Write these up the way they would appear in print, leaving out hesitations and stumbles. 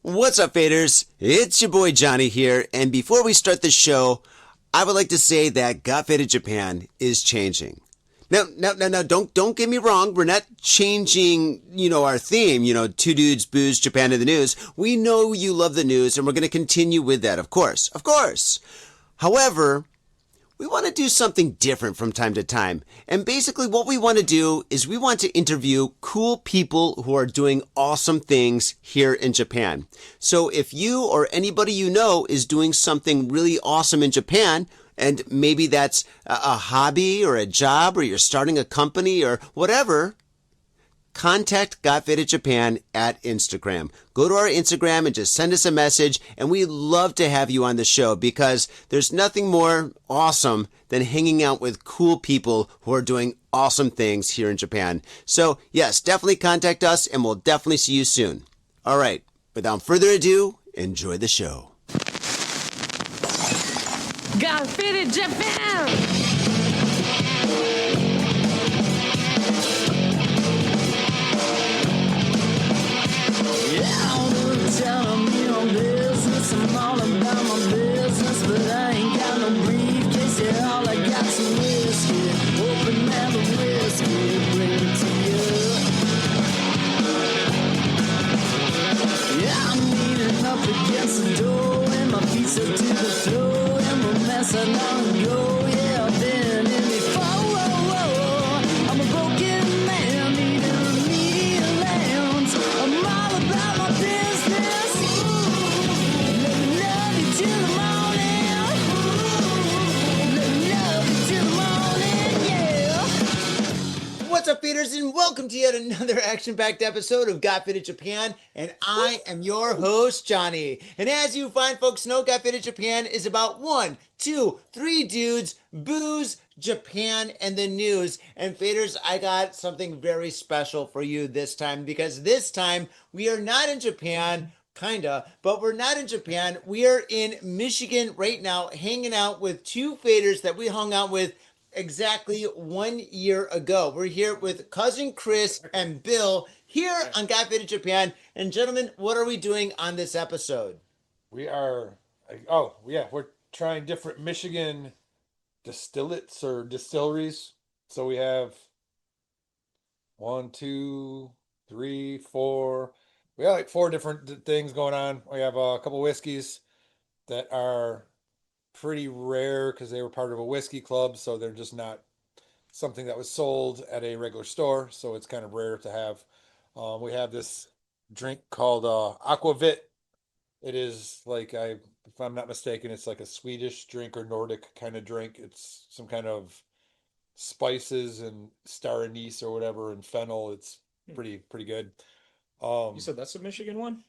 What's up, faders? It's your boy Johnny here, and before we start the show, I would like to say that Got Faded Japan is changing. Now, don't get me wrong. We're not changing, our theme, two dudes, booze, Japan in the news. We know you love the news, and we're going to continue with that, of course. Of course. However, we want to do something different from time to time. And basically what we want to do is we want to interview cool people who are doing awesome things here in Japan. So if you or anybody you know is doing something really awesome in Japan, and maybe that's a hobby or a job, or you're starting a company or whatever, contact Got Faded Japan at Instagram. Go to our Instagram and just send us a message, and we'd love to have you on the show because there's nothing more awesome than hanging out with cool people who are doing awesome things here in Japan. So yes, definitely contact us, and we'll definitely see you soon. All right, without further ado, enjoy the show. Got Faded Japan! Telling me on business, I'm all about my business, but I ain't got no briefcase, yeah, all I got's some whiskey, open now the whiskey, bring it to you. Yeah, I'm leaning up against the door, and my feet are to the floor, and we're messing on and go, yeah, I've been in before, I'm a broken man, needing remedial lands, I'm all about my business. What's up, feeders, and welcome to yet another action-packed episode of Got Faded Japan, and I am your host, Johnny. And as you fine folks know, Got Faded Japan is about 1, 2, 3 dudes, booze, Japan, and the news. And faders, I got something very special for you this time, because this time we are not in Japan, kinda, but we're not in Japan. We are in Michigan right now, hanging out with two faders that we hung out with exactly 1 year ago. We're here with cousin Chris and Bill here on Got Faded Japan. And gentlemen, what are we doing on this episode? We are, we're trying different Michigan distillates or distilleries. So we have one, two, three, four. We have like four different things going on. We have a couple whiskeys that are pretty rare because they were part of a whiskey club. So they're just not something that was sold at a regular store. So it's kind of rare to have. We have this drink called Aquavit. It is like if I'm not mistaken, it's like a Swedish drink or Nordic kind of drink. It's some kind of spices and star anise or whatever and fennel. It's pretty good. You said that's a Michigan one?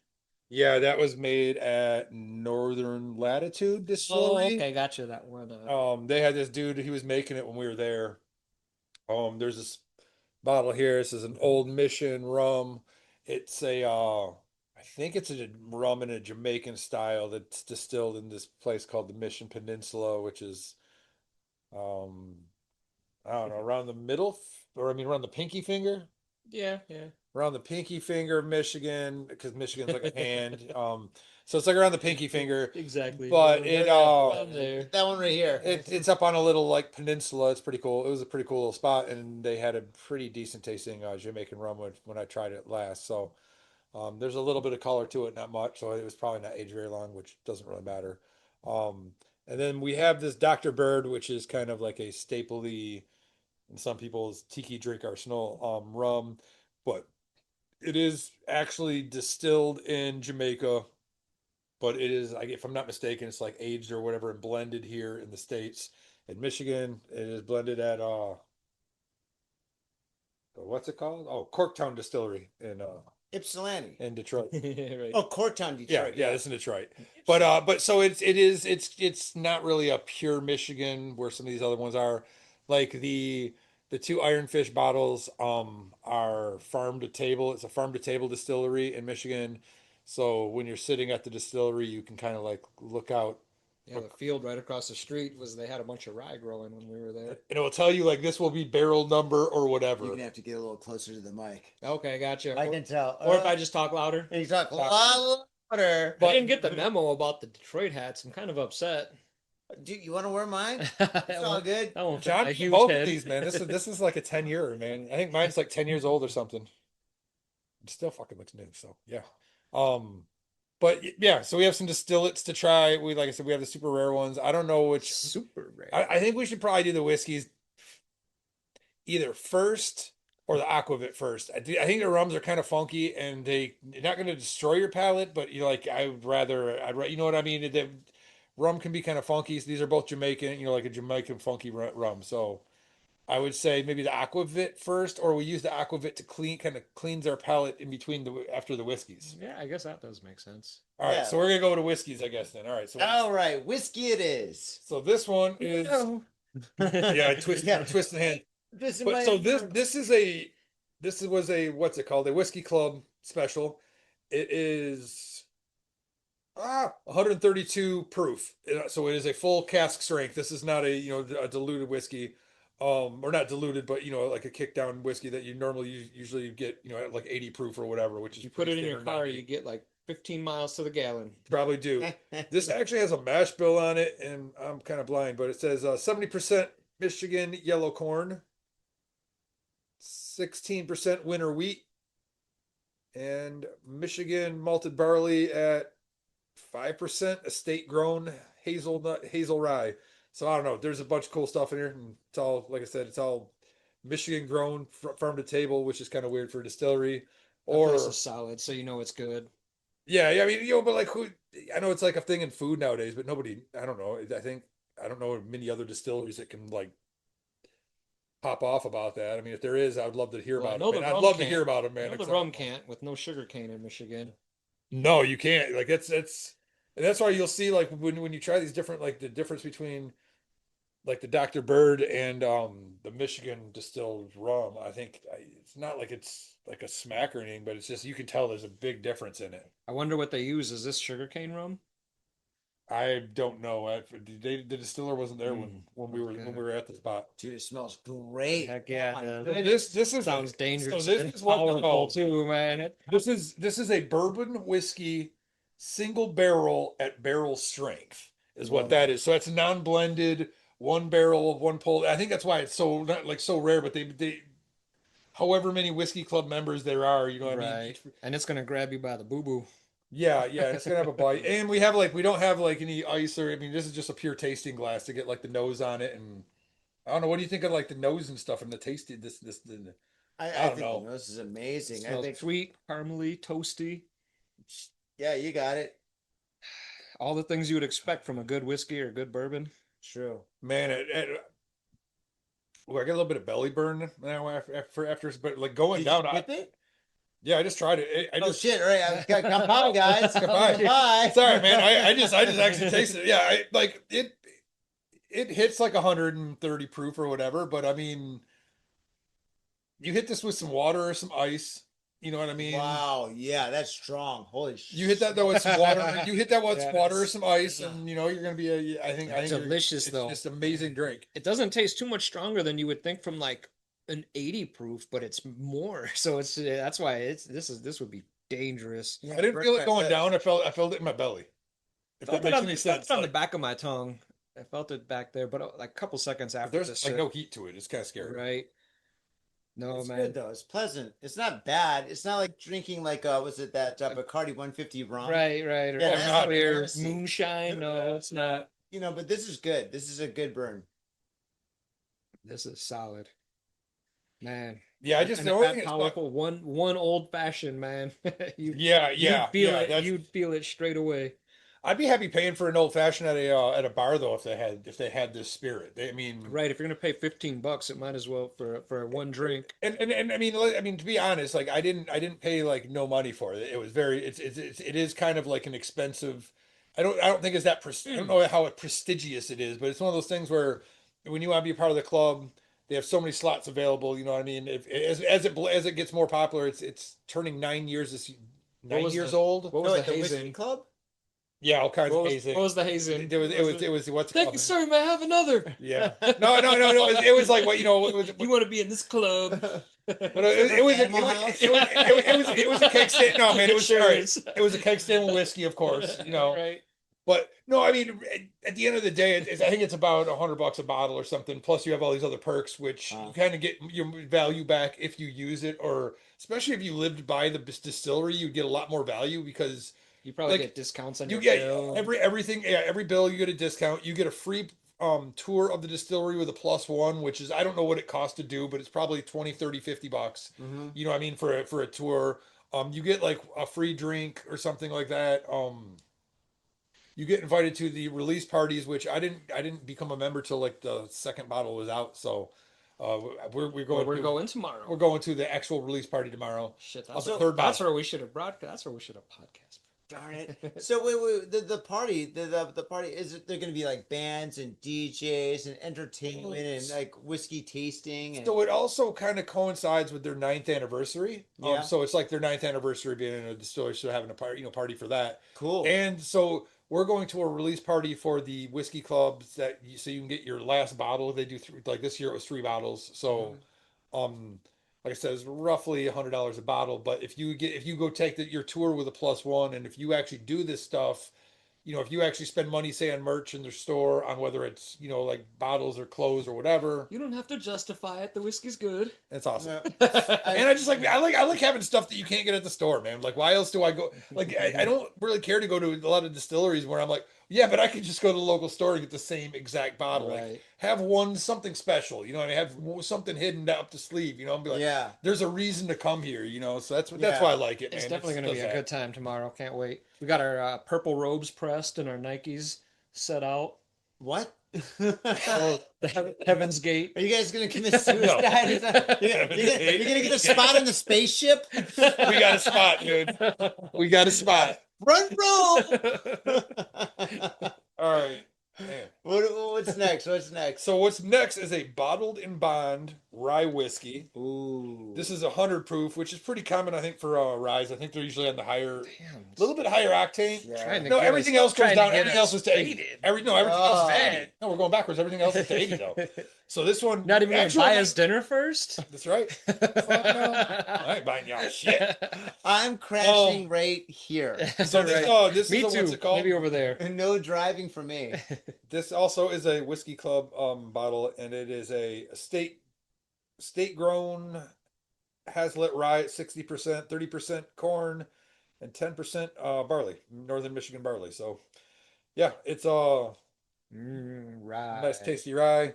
Yeah, that was made at Northern Latitude Oh, Distillery. okay, gotcha. That one. They had this dude. He was making it when we were there. There's this bottle here. This is an Old Mission rum. It's I think it's a rum in a Jamaican style that's distilled in this place called the Mission Peninsula, which is, um, I don't know, around the middle, around the pinky finger, Yeah, yeah. around the pinky finger of Michigan, because Michigan's like a hand. So it's like around the pinky finger, Exactly. but Around there. That one right here. it's up on a little like peninsula. It's pretty cool. It was a pretty cool little spot, and they had a pretty decent tasting Jamaican rum when I tried it last. So there's a little bit of color to it, not much. So it was probably not aged very long, which doesn't really matter. Um, and then we have this Dr. Bird, which is kind of like a stapley in some people's tiki drink arsenal rum, but it is actually distilled in Jamaica. But it is, like, if I'm not mistaken, it's like aged or whatever and blended here in the States. In Michigan, it is blended at what's it called? Oh, Corktown Distillery Ypsilanti. in Detroit. Right. Oh, Corktown, Detroit. Yeah, it's in Detroit. But so it's not really a pure Michigan where some of these other ones are. Like the two Ironfish bottles are farm to table. It's a farm to table distillery in Michigan. So when you're sitting at the distillery, you can kind of like look out. Yeah, the field right across the street they had a bunch of rye growing when we were there. And it will tell you like this will be barrel number or whatever. You're gonna have to get a little closer to the mic. Okay, gotcha. I can tell. Or if I just talk louder. You talk Talk. water. I didn't get the memo about the Detroit hats. I'm kind of upset. Dude, you want to wear mine? It's It's all good. That won't fit John, my huge both head. of these, man. This is like a 10-year, man. I think mine's like 10 years old or something. It still fucking looks new, so yeah. But yeah, so we have some distillates to try. We like I said, we have the super rare ones. I don't know which. Super rare. I think we should probably do the whiskeys either first or the aquavit first. I think the rums are kind of funky and they're not going to destroy your palate, but you know, like you know what I mean? Rum can be kind of funky. So these are both Jamaican, you know, like a Jamaican funky rum. So I would say maybe the aquavit first, or we use the aquavit to kind of cleans our palate in between after the whiskeys. Yeah, I guess that does make sense. All right, Yeah. so we're gonna go to whiskeys, I guess then. All right, so All right, whiskey it is. so this one is yeah, I twist the hand. This is But my- so this was a what's it called? A whiskey club special. It is 132 proof. So it is a full cask strength. This is not a diluted whiskey. Or not diluted, but like a kick down whiskey that you normally usually get, at like 80 proof or whatever, which is You put it in pretty your standard car, 90. you get like 15 miles to the gallon. Probably do. This actually has a mash bill on it, and I'm kind of blind, but it says 70% Michigan yellow corn, 16% winter wheat, and Michigan malted barley at 5% estate grown hazel rye. So I don't know. There's a bunch of cool stuff in here, and it's all, like I said, it's all Michigan grown, farm to table, which is kind of weird for a distillery. Or this is solid, so you know it's good. Yeah, I mean, but like I know it's like a thing in food nowadays, but I don't know. I don't know many other distilleries that can like pop off about that. I mean, if there is, I would love to hear Well, I about know it. the Man. I'd rum love to can't. hear about it, man. I know the Except- rum can't with no sugar cane in Michigan. No, you can't. Like and that's why you'll see like when you try these different, like the difference between like the Dr. Bird and the Michigan distilled rum. I think it's not like it's like a smack or anything, but it's just you can tell there's a big difference in it. I wonder what they use. Is this sugarcane rum? I don't know. The distiller wasn't there when we were at the spot. Dude, it smells great. Heck yeah. Oh my it goodness. This is sounds dangerous. So this and is what they're powerful called. too, man. This is a bourbon whiskey single barrel at barrel strength is what that is. So it's non-blended, one barrel, one pull. I think that's why it's so not like so rare. But they however many whiskey club members there are, you know what I mean. Right. And it's gonna grab you by the boo boo. Yeah, it's gonna have a bite, and we don't have like any ice or I mean this is just a pure tasting glass to get like the nose on it, and I don't know. What do you think of like the nose and stuff and the tasty I don't think know. this is amazing. I Smells think, sweet, caramely, toasty. yeah, you got it. All the things you would expect from a good whiskey or good bourbon. True. Man, I get a little bit of belly burn now after but like going Did down. you get it? Yeah, I just tried it. Oh shit! All right, I got come guys. Come by. Bye. Sorry, man. I just actually tasted it. Yeah, like it hits like 130 proof or whatever, but I mean, you hit this with some water or some ice. You know what I mean? Wow. Yeah, that's strong. Holy shit. You hit that though with some water. You hit that with Yeah. water or some ice, and you're gonna be I think Delicious, it's though. just amazing drink. It doesn't taste too much stronger than you would think from like an 80 proof, but it's more. So that's why this would be dangerous. Yeah, I didn't feel it going that- down. I felt it in my belly. If that makes any sense. on the Like, back of my tongue. I felt it back there, but like a couple seconds after there's the like sip, no heat to it. It's kind of scary. right? No, It's man. good though. It's pleasant. It's not bad. It's not like drinking like was it that Bacardi 150 rum? Right. Yeah, Or that's not clear nasty. moonshine. No, it's not. You know, but this is good. This is a good burn. This is solid, man. Yeah, I just And the only that thing is powerful one old fashioned, man. yeah, You'd feel it. that's- You'd feel it straight away. I'd be happy paying for an old fashioned at a bar though if they had this spirit. I mean, Right. If you're gonna pay $15, it might as well for one drink. and I mean to be honest, like I didn't pay like no money for it. It was it is kind of like an expensive. I don't think it's that I don't know how prestigious it is, but it's one of those things where when you want to be a part of the club, they have so many slots available. You know what I mean? As it gets more popular, it's turning 9 years this 9 was years the- old. What No, was at the Whiskey hazing? Club? Yeah, all kinds What of was, hazing. what was the hazing? It was what's it Thank called? you, sir. May I have another? Yeah. No. It was like what you know. It was, You want to be in this club? But it was a keg stand. No, man, it was Sure all right. is. It was a keg stand with whiskey, of course. Right. But no, I mean, at the end of the day, I think it's about $100 a bottle or something. Plus, you have all these other perks, which you kind of get your value back if you use it, or especially if you lived by the distillery, you get a lot more value because You probably like, get discounts on you your get bill. everything. Yeah, every bill you get a discount. You get a free tour of the distillery with a +1, which is I don't know what it costs to do, but it's probably 20, 30, $50. You know what I mean for a tour. You get like a free drink or something like that. You get invited to the release parties, which I didn't become a member till like the second bottle was out. So we're going We're to, going tomorrow. we're going to the actual release party tomorrow. Shit, Of that's, the third that's bottle. where we should have broadcast. That's where we should have podcast. Darn it. So wait, the party, the party, is it, they're going to be like bands and DJs and entertainment and like whiskey tasting and So it also kind of coincides with their 9th anniversary. Yeah. So it's like their 9th anniversary being in a distillery, so having a party, party for that. cool. And so we're going to a release party for the whiskey clubs so you can get your last bottle. They do like this year it was 3 bottles. So, like I said, it's roughly $100 a bottle. But if you go take your tour with a +1, and if you actually do this stuff, if you actually spend money, say on merch in their store, on whether it's like bottles or clothes or whatever, You don't have to justify it. The whiskey's good. it's awesome. Yeah. And I like having stuff that you can't get at the store, man. Like, why else do I go? Like, I don't really care to go to a lot of distilleries where I'm like, yeah, but I could just go to the local store and get the same exact bottle. Like, Right. have something special, and have something hidden up the sleeve, and be like, Yeah. there's a reason to come here, So that's Yeah. why I like it, man. It's definitely going to be does a that. good time tomorrow. Can't wait. We got our purple robes pressed and our Nikes set out. What? Oh, the Heaven's Gate. Are you guys going to commit suicide? Is that- you're gonna get a spot on the spaceship? We got a spot, dude. We got a spot. Run, roll! All right. Man. What's next? What's next? So what's next is a bottled in bond rye whiskey. Ooh. This is 100 proof, which is pretty common, I think, for ryes. I think they're usually on the higher, Damn. a little bit higher octane. Trying to No, get everything us- else goes trying to down. get Everything us else is to 80. faded. Everything else is to 80. Oh. No, we're going backwards. Everything else is to 80 though. So this one, Not even going to actually, buy us dinner first? That's right. Fuck no. I ain't buying y'all shit. I'm crashing right here. So this Me is a, too. what's it called? Maybe over there. No driving for me. This also is a whiskey club bottle, and it is a state grown Hazlitt rye at 60%, 30% corn, and 10% barley, Northern Michigan barley. So yeah, it's a Right. nice tasty rye,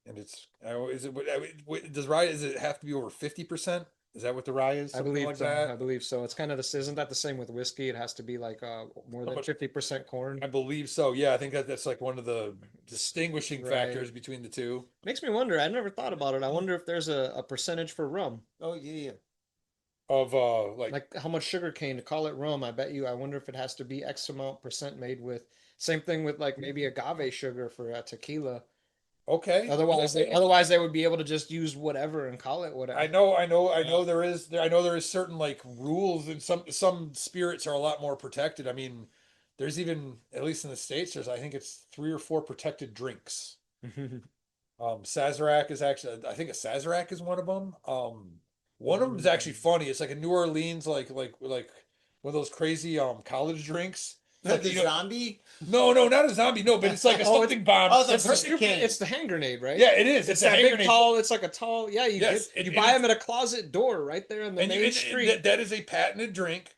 and it's does it have to be over 50%? Is that what the rye is? I Something believe like so. that? I believe so. It's kind of isn't that the same with whiskey? It has to be like more than much- 50% corn. I believe so. Yeah, I think that's like one of the distinguishing Right. factors between the two. Makes me wonder. I never thought about it. I wonder if there's a percentage for rum. Oh yeah. Of Like how much sugar cane to call it rum. I wonder if it has to be X amount percent made with. Same thing with like maybe agave sugar for tequila. okay. Otherwise they would be able to just use whatever and call it whatever. I know there is certain like rules, and some spirits are a lot more protected. I mean, there's even, at least in the States, I think it's 3 or 4 protected drinks. Sazerac is actually, I think a Sazerac is one of them. One of them is actually funny. It's like a New Orleans like one of those crazy college drinks. It's like, The zombie? no, not a zombie, no, but it's like a something bomb. Oh, the It's perfect can. it's the hand grenade, right? Yeah, it is. It's a that hand big grenade. tall. It's like a tall. Yeah, you Yes, get, you and buy it's- them at a closet door right there in the main street. that is a patented drink.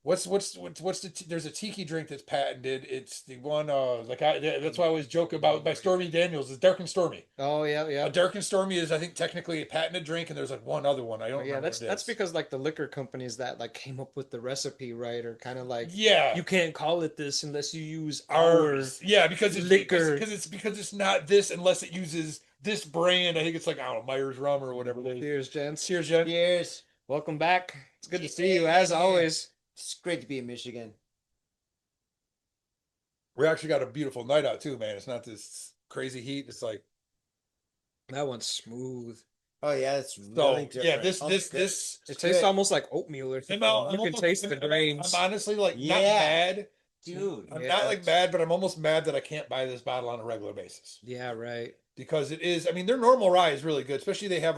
What's there's a tiki drink that's patented. It's the one that's why I always joke about by Stormy Daniels is Dark and Stormy. Oh yeah, yeah. Dark and Stormy is, I think, technically a patented drink, and there's like one other one. I don't Yeah, remember that's what it is. because like the liquor companies that like came up with the recipe, right, are kind of like, Yeah. you can't call it this unless you use our because it's liquor. because it's not this unless it uses this brand. I think it's like, I don't know, Myers rum or whatever it is. Cheers, gents. Cheers, Jen. Cheers. Welcome back. It's good to see you as always. It's great to be in Michigan. We actually got a beautiful night out too, man. It's not this crazy heat. It's like, That one's smooth. Oh yeah, it's so really different. yeah, this Oh, this good. this It tastes almost like oatmeal or I'm something. al- You I'm can almost- taste the grains. I'm honestly like not Yeah. mad. Dude. I'm Yeah. not like mad, but I'm almost mad that I can't buy this bottle on a regular basis. Yeah, right. because it is. I mean, their normal rye is really good, especially they have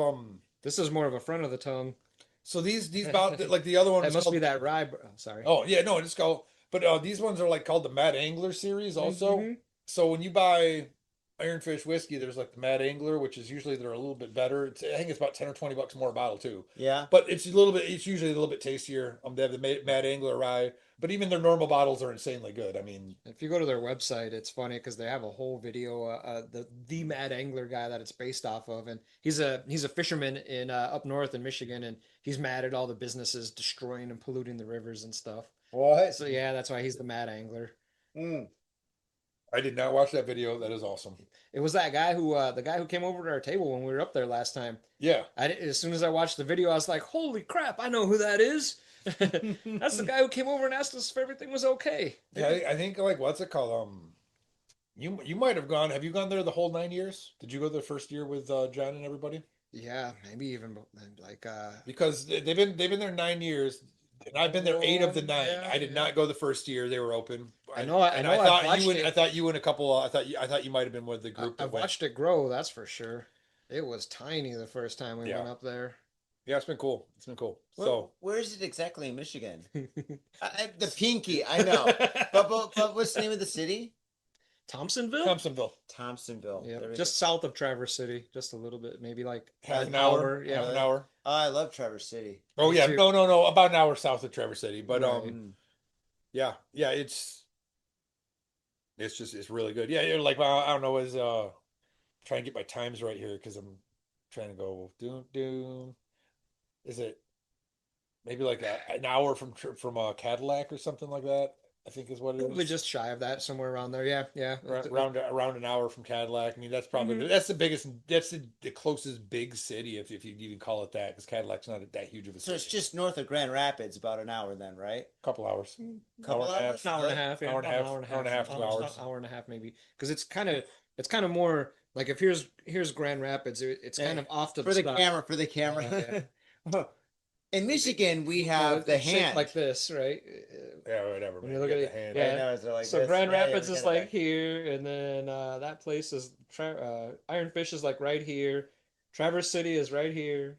This is more of a front of the tongue. So these like the other one That was must called, be that rye. Oh, sorry. oh yeah, no, it's called. But these ones are like called the Mad Angler series also. Mhm. So when you buy Ironfish whiskey, there's like the Mad Angler, which is usually they're a little bit better. I think it's about 10 or 20 bucks more a bottle too. Yeah. But it's usually a little bit tastier. They have the Mad Angler rye, but even their normal bottles are insanely good. I mean, If you go to their website, it's funny because they have a whole video. The Mad Angler guy that it's based off of, and he's a fisherman in up north in Michigan, and he's mad at all the businesses destroying and polluting the rivers and stuff. What? So yeah, that's why he's the Mad Angler. Mm. I did not watch that video. That is awesome. It was that guy who the guy who came over to our table when we were up there last time. Yeah. As soon as I watched the video, I was like, "Holy crap! I know who that is." That's the guy who came over and asked us if everything was okay. Yeah, I think like what's it called? You might have gone. Have you gone there the whole 9 years? Did you go the first year with John and everybody? Yeah, maybe even like Because they've been there 9 years, and I've been there 8 of the 9. Yeah, I did not go the first year they were open. I know I've thought you watched and it. I thought you and a couple. I thought you might have been with the group that I've went. watched it grow, that's for sure. It was tiny the first time we Yeah. went up there. Yeah, it's been cool. It's been cool. Where is it exactly in Michigan? The Pinky, I know. But what's the name of the city? Thompsonville? Thompsonville, Thompsonville. Yeah, There we just south of Traverse City, just a little bit, maybe like half an hour. Yeah, Half an hour. go. Oh, I love Traverse City. Oh Me yeah, too. no, about an hour south of Traverse City. But Right. yeah, it's really good. Yeah, you're like I don't know, trying to get my times right here because I'm trying to go doom. Is it maybe like an hour from Cadillac or something like that? I think is what it probably is. just shy of that, somewhere around there. Yeah. Around an hour from Cadillac. I mean, that's probably Mm-hmm. that's the biggest. That's the closest big city, if you even call it that, because Cadillac's not that huge of a So city. it's just north of Grand Rapids, about an hour then, right? couple hours. Couple Hour and a hours? An hour and a half, yeah, Hour and a about half, an hour and a half, hour and a half, 2 hours. Hour and a half maybe, because it's kind of more like if here's Grand Rapids, it's kind of off to For the side. camera, for the camera. In Michigan, we have the It's shaped hand. like this, right? Yeah, whatever. When man. you look Get at the it, hand. yeah. I know, it's like So this. Grand Yeah, Rapids we is got it like back. here, and then that place is Ironfish is like right here. Traverse City is right here.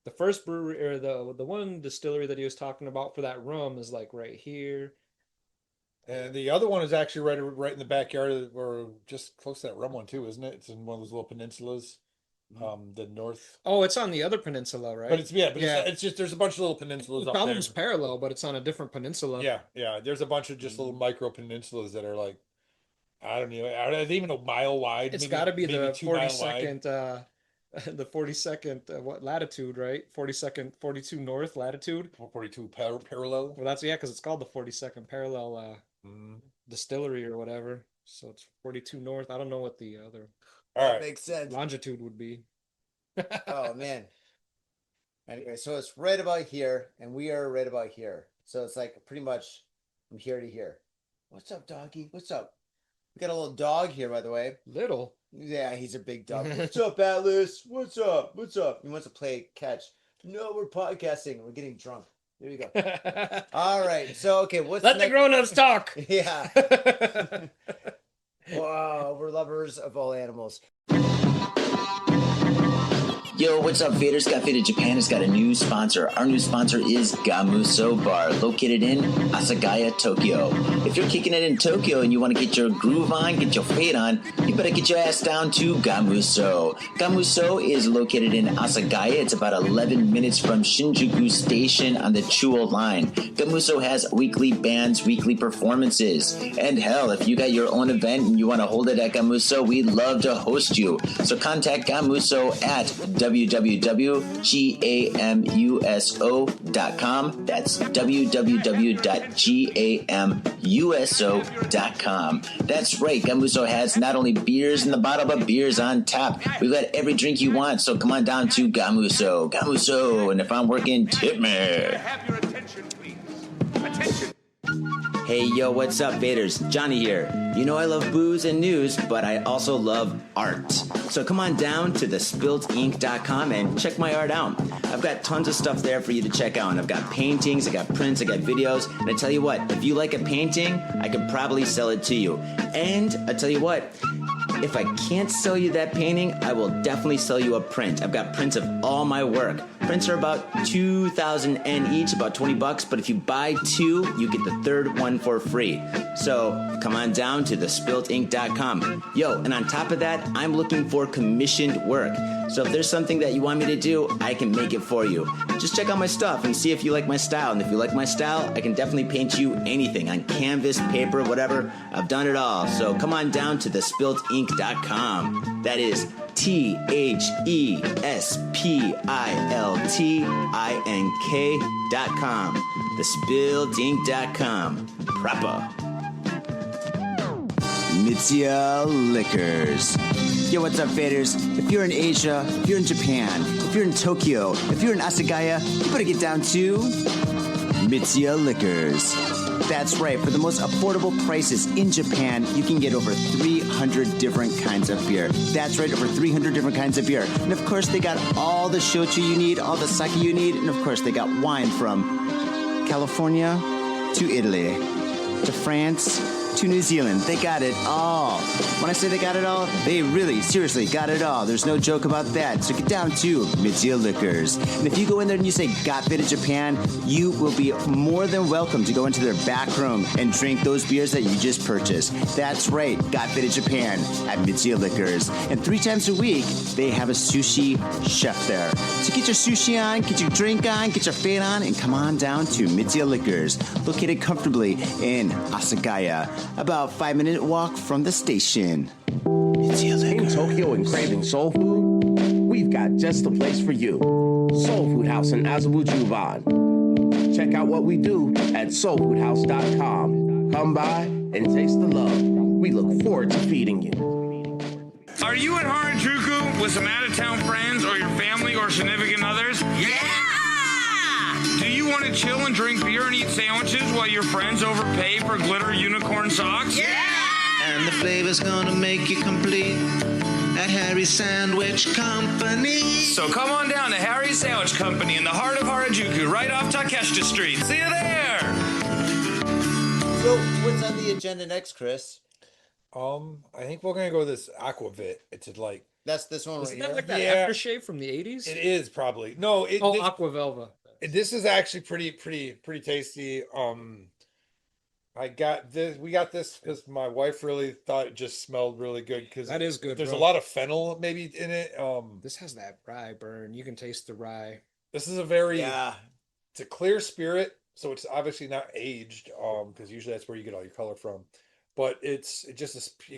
The first brewery or the one distillery that he was talking about for that rum is like right here. And the other one is actually right in the backyard or just close to that rum one too, isn't it? It's in one of those little peninsulas, the north. Oh, it's on the other peninsula, right? But it's just there's a bunch of little peninsulas the up there. problem's parallel, but it's on a different peninsula. Yeah. There's a bunch of just little micro peninsulas that are like, I don't know, are they even a mile wide? It's Maybe- got to be maybe the 2 mile wide. 42nd, the 42nd what latitude, right? 42nd, 42 north latitude. 42 parallel. Well, that's because it's called the 42nd parallel Mm. distillery or whatever. So it's 42 north. I don't know what the other All That right. makes sense. longitude would be. Oh man. Anyway, so it's right about here, and we are right about here. So it's like pretty much from here to here. What's up, doggy? What's up? We got a little dog here, by the way. Little. Yeah, he's a big dog. What's up, Atlas? What's up? What's up? He wants to play catch. No, we're podcasting. We're getting drunk. There you go. All right. So okay, what's Let the next? grown-ups talk. Yeah. Wow, we're lovers of all animals. Yo, what's up, Faders? Got Faded Japan has got a new sponsor. Our new sponsor is Gamuso Bar, located in Asagaya, Tokyo. If you're kicking it in Tokyo and you want to get your groove on, get your fade on, you better get your ass down to Gamuso. Gamuso is located in Asagaya. It's about 11 minutes from Shinjuku Station on the Chuo line. Gamuso has weekly bands, weekly performances. And hell, if you got your own event and you want to hold it at Gamuso, we'd love to host you. So contact Gamuso at www.gamuso.com. That's www.gamuso.com. That's right, Gamuso has not only beers in the bottle, but beers on tap. We've got every drink you want, so come on down to Gamuso. Gamuso, and if I'm working, tip me. Have your attention, please. Attention. Hey, yo, what's up, Vaders? Johnny here. You know I love booze and news, but I also love art. So come on down to thespiltinc.com and check my art out. I've got tons of stuff there for you to check out. I've got paintings, I got prints, I got videos. And I tell you what, if you like a painting, I could probably sell it to you. And I tell you what, If I can't sell you that painting, I will definitely sell you a print. I've got prints of all my work. Prints are about 2,000 N each, about $20, but if you buy 2, you get the 3rd one for free. So come on down to thespiltink.com. Yo, and on top of that, I'm looking for commissioned work. So if there's something that you want me to do, I can make it for you. Just check out my stuff and see if you like my style. And if you like my style, I can definitely paint you anything on canvas, paper, whatever. I've done it all. So come on down to thespiltink.com. That is THESPILTINK.com. Thespiltink.com. Proper. Mitsuya Liquors. Yo, what's up, faders? If you're in Asia, if you're in Japan, if you're in Tokyo, if you're in Asagaya, you better get down to Mitsuya Liquors. That's right, for the most affordable prices in Japan, you can get over 300 different kinds of beer. That's right, over 300 different kinds of beer. And of course, they got all the shochu you need, all the sake you need, and of course, they got wine from California to Italy to France to New Zealand. They got it all. When I say they got it all, they really, seriously got it all. There's no joke about that. So get down to Mitsuya Liquors. And if you go in there and you say, Got Fitted Japan, you will be more than welcome to go into their back room and drink those beers that you just purchased. That's right, Got Fitted Japan at Mitsuya Liquors. And 3 times a week, they have a sushi chef there. So get your sushi on, get your drink on, get your fade on, and come on down to Mitsuya Liquors, located comfortably in Asagaya, about 5-minute walk from the station. In Tokyo and craving soul food? We've got just the place for you. Soul Food House in Azabu Juban. Check out what we do at soulfoodhouse.com. Come by and taste the love. We look forward to feeding you. Are you in Harajuku with some out-of-town friends or your family or significant others? Yeah! Do you want to chill and drink beer and eat sandwiches while your friends overpay for glitter unicorn socks? Yeah! And the flavor's gonna make you complete at Harry's Sandwich Company. So come on down to Harry's Sandwich Company in the heart of Harajuku, right off Takeshita Street. See you there! So, what's on the agenda next, Chris? I think we're gonna go with this Aquavit. It's like That's this one right Isn't that here. like that Yeah. aftershave from the 80s? it is probably no. Oh, Aqua Velva. This is actually pretty tasty. I got this. We got this because my wife really thought it just smelled really good. Because That is good, There's bro. a lot of fennel maybe in it. This has that rye burn. You can taste the rye. This is a very Yeah. it's a clear spirit, so it's obviously not aged. Because usually that's where you get all your color from. But it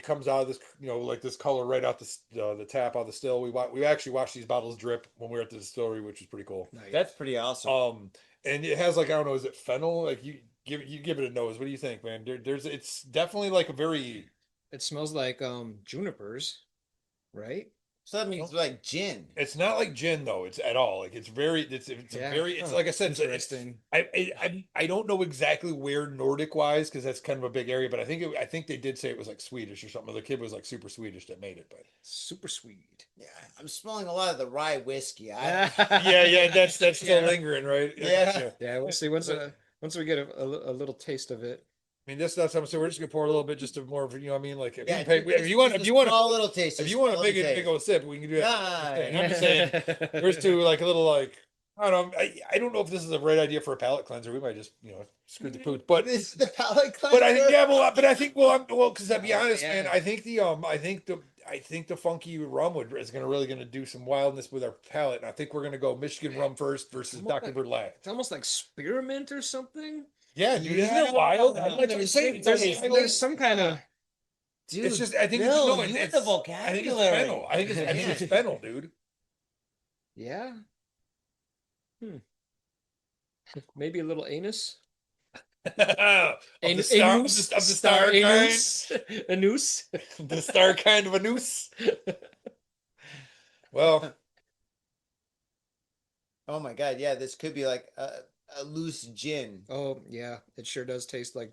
comes out of this, like this color right out the tap out of the still. We actually watched these bottles drip when we were at the distillery, which was pretty cool. Nice. That's pretty awesome. And it has like, I don't know, is it fennel? Like you give it a nose. What do you think, man? It's definitely like a very. It smells like junipers, right? So that means like gin. It's not like gin though. It's at all like it's very. It's Yeah. very. It's Huh. like I said. Interesting. I don't know exactly where Nordic wise because that's kind of a big area, but I think they did say it was like Swedish or something. The kid was like super Swedish that made it, but Super sweet. Yeah, I'm smelling a lot of the rye whiskey. yeah, that's still Yeah. lingering, right? Yeah. Yeah, we'll see once we get a little taste of it. I mean, that's something. So we're just gonna pour a little bit, just to more of, what I mean, like if Yeah, you pay, it's if you want, just if you want, small little taste. if just you want a small big little big taste. old sip, we can do that. Nah. I'm just saying, there's two like a little like I don't know. I don't know if this is the right idea for a palate cleanser. We might just screw the pooch, but This is the palate cleanser. but I think but I think because to be honest, Yeah. man, I think the funky rum is going to do some wildness with our palate, and I think we're gonna go Michigan rum first versus Almost Dr. like- Bird Lab. It's almost like spearmint or something. Yeah, dude, isn't Yeah. it wild? Yeah. I'm like, There's- saying, There's some kind of Dude, it's just I think Bill, it's, you it's, have the I think it's vocabulary. fennel. I think it's fennel, dude. yeah. Maybe a little anus. Of the star, of the star kind, anus. A noose. the star kind of a noose. Well, Oh my god, yeah, this could be like a loose gin. Oh yeah, it sure does taste like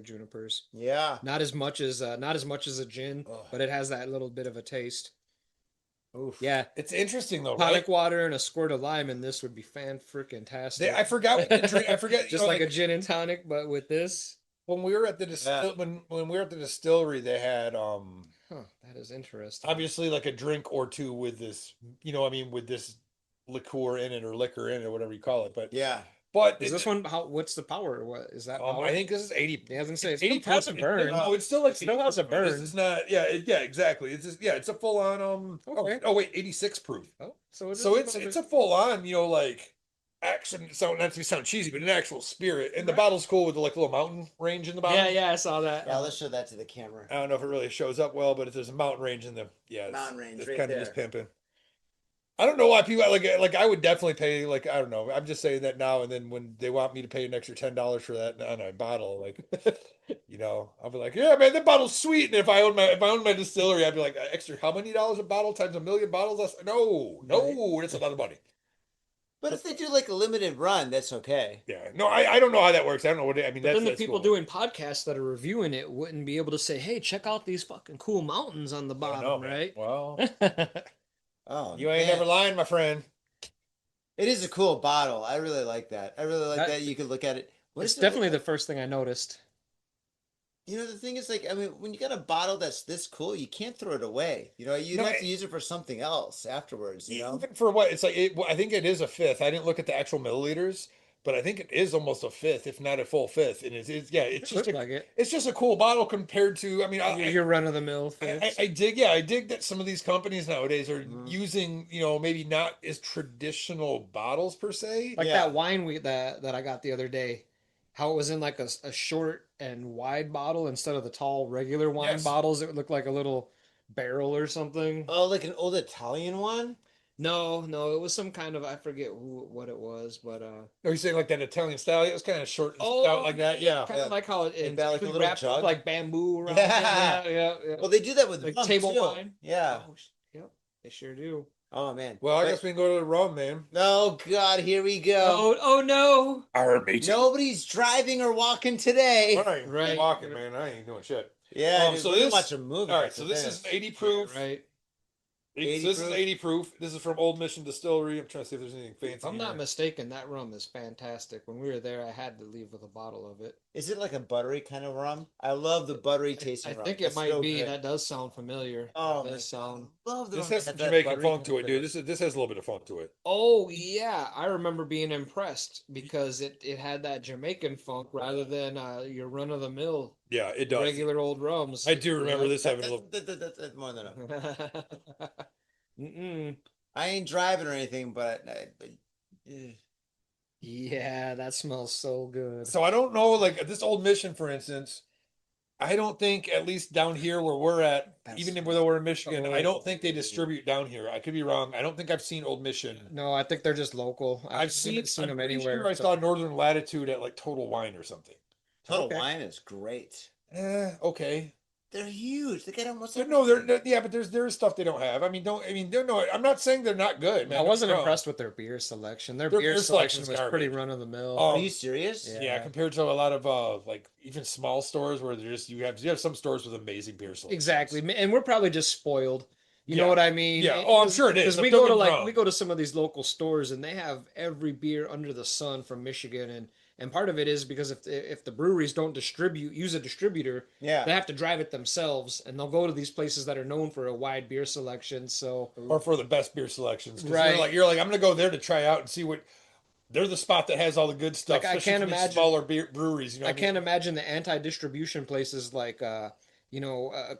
junipers. Yeah. Not as much as a gin, Ugh. but it has that little bit of a taste. Oof. Yeah, it's interesting though, tonic right? water and a squirt of lime, and this would be fan-freaking-tastic. I forgot what the drink. I forget. Just like a gin and tonic, but with this. when we were at the Yeah. when we were at the distillery, they had Huh, that is interesting. Obviously, like a drink or two with this, with this liqueur in it or liquor in it or whatever you call it. But Yeah. but Is this one what's the power? What is that I power? think this is 80. Yeah, I was gonna say it 80 still has a burn. It's still like Still has a 80 proof. burn. It's not. Yeah, yeah, exactly. It's just, it's a full on. Okay. Oh wait, 86 proof. Oh, so it is So a it's little it's bit- a full on. Like action. So not to sound cheesy, but an actual spirit. And the bottle's cool with the like little mountain range in the bottom. Yeah, I saw that. Yeah, let's show that to the camera. I don't know if it really shows up well, but if there's a mountain range in the Mountain range it's right kind of there. just pimping. I don't know why people like I would definitely pay like I don't know. I'm just saying that now and then when they want me to pay an extra $10 for that on a bottle, like I'll be like, yeah, man, that bottle's sweet. And if I owned my distillery, I'd be like, extra how many dollars a bottle times a million bottles? No, that's a lot of money. But if they do like a limited run, that's okay. Yeah, no, I don't know how that works. I don't know what I mean. But then the that's people cool. doing podcasts that are reviewing it wouldn't be able to say, "Hey, check out these fucking cool mountains on the I bottom," know, man. right? Well, Oh, you ain't man. never lying, my friend. It is a cool bottle. I really like that. I really like That- that. You could look at it. What It's is it definitely look the first thing I noticed. The thing is, like, I mean, when you got a bottle that's this cool, you can't throw it away. You'd No, have to use it for something else afterwards. Even for what it's like, I think it is a fifth. I didn't look at the actual milliliters, but I think it is almost a fifth, if not a full fifth. And it's It looked like it. it's just a cool bottle compared to. I mean, Your run of the mill. I dig that some of these companies nowadays are using maybe not as traditional bottles per se. Like Yeah. that wine that I got the other day, how it was in like a short and wide bottle instead of the tall regular wine Yes. bottles. It would look like a little barrel or something. Oh, like an old Italian one? No, it was some kind of I forget what it was, but Are you saying like that Italian style? It was kind of short and Oh, stout like that. Yeah. kind of like how it got like a it's little wrapped jug? like bamboo around. Yeah. it. Yeah. Well, they do that with Like rum, table too. wine. Yeah. Oh, yep, they sure do. Oh man. Well, I But- guess we can go to the rum, man. Oh God, here we go. Oh no! Our mate. Nobody's driving or walking today. I ain't Right. walking, man. I ain't doing shit. Yeah, dude, so we can this- watch a movie. All right, after so this is 80 proof. Right. 80 So this is proof? 80 proof. This is from Old Mission Distillery. I'm trying to see if there's anything fancy. If I'm in not there. mistaken, that rum is fantastic. When we were there, I had to leave with a bottle of it. Is it like a buttery kind of rum? I love the buttery tasting I rum. think it It's might so be. good. That does sound familiar. Oh, That my does sound. Love the This rum has that some that Jamaican buttery funk to it, flavor. dude. This has a little bit of funk to it. Oh yeah, I remember being impressed because it had that Jamaican funk rather than your run of the mill Yeah, it does. regular old rums. I do remember this having a little. That's more than enough. Mm-mm. I ain't driving or anything, but Yeah, that smells so good. So I don't know, like this Old Mission, for instance. I don't think, at least down here where we're at, even if we're in Michigan, I don't think they distribute down here. I could be wrong. I don't think I've seen Old Mission. No, I think they're just local. I've seen them I'm pretty anywhere. Sure I saw Northern Latitude at like Total Wine or something. Total Okay. Wine is great. Okay. They're huge. They get almost No, yeah, but there's stuff they don't have. I mean, they're no. I'm not saying they're not good, man. I wasn't No. impressed with their beer selection. Their Their beer beer selection selection's was pretty garbage. run of the mill. Are Um, you serious? Yeah, compared to a lot of like even small stores where they're just you have some stores with amazing beer selections. Exactly, and we're probably just spoiled. You Yeah. know what I mean? Yeah. Oh, I'm sure it is. Because we Don't go get to me wrong. we go to some of these local stores and they have every beer under the sun from Michigan, and part of it is because if the breweries don't use a distributor, Yeah. they have to drive it themselves, and they'll go to these places that are known for a wide beer selection. So Or for the best beer selections. 'Cause Right. You're like I'm gonna go there to try out and see what. They're the spot that has all the good stuff. Like, I especially can't for these imagine- smaller breweries. You know, I what can't imagine the anti-distribution places like a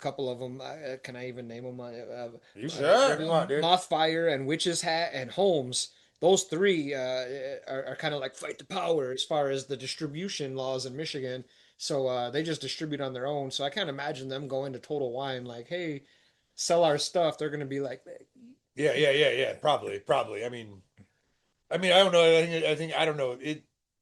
couple of them. Can I even name them? You sure? If you want, dude. Mothfire and Witch's Hat and Holmes. Those three are kind of like fight the power as far as the distribution laws in Michigan. So they just distribute on their own. So I can't imagine them going to Total Wine like, hey, sell our stuff. They're going to be like, Yeah. Probably. I don't know. I think I don't know.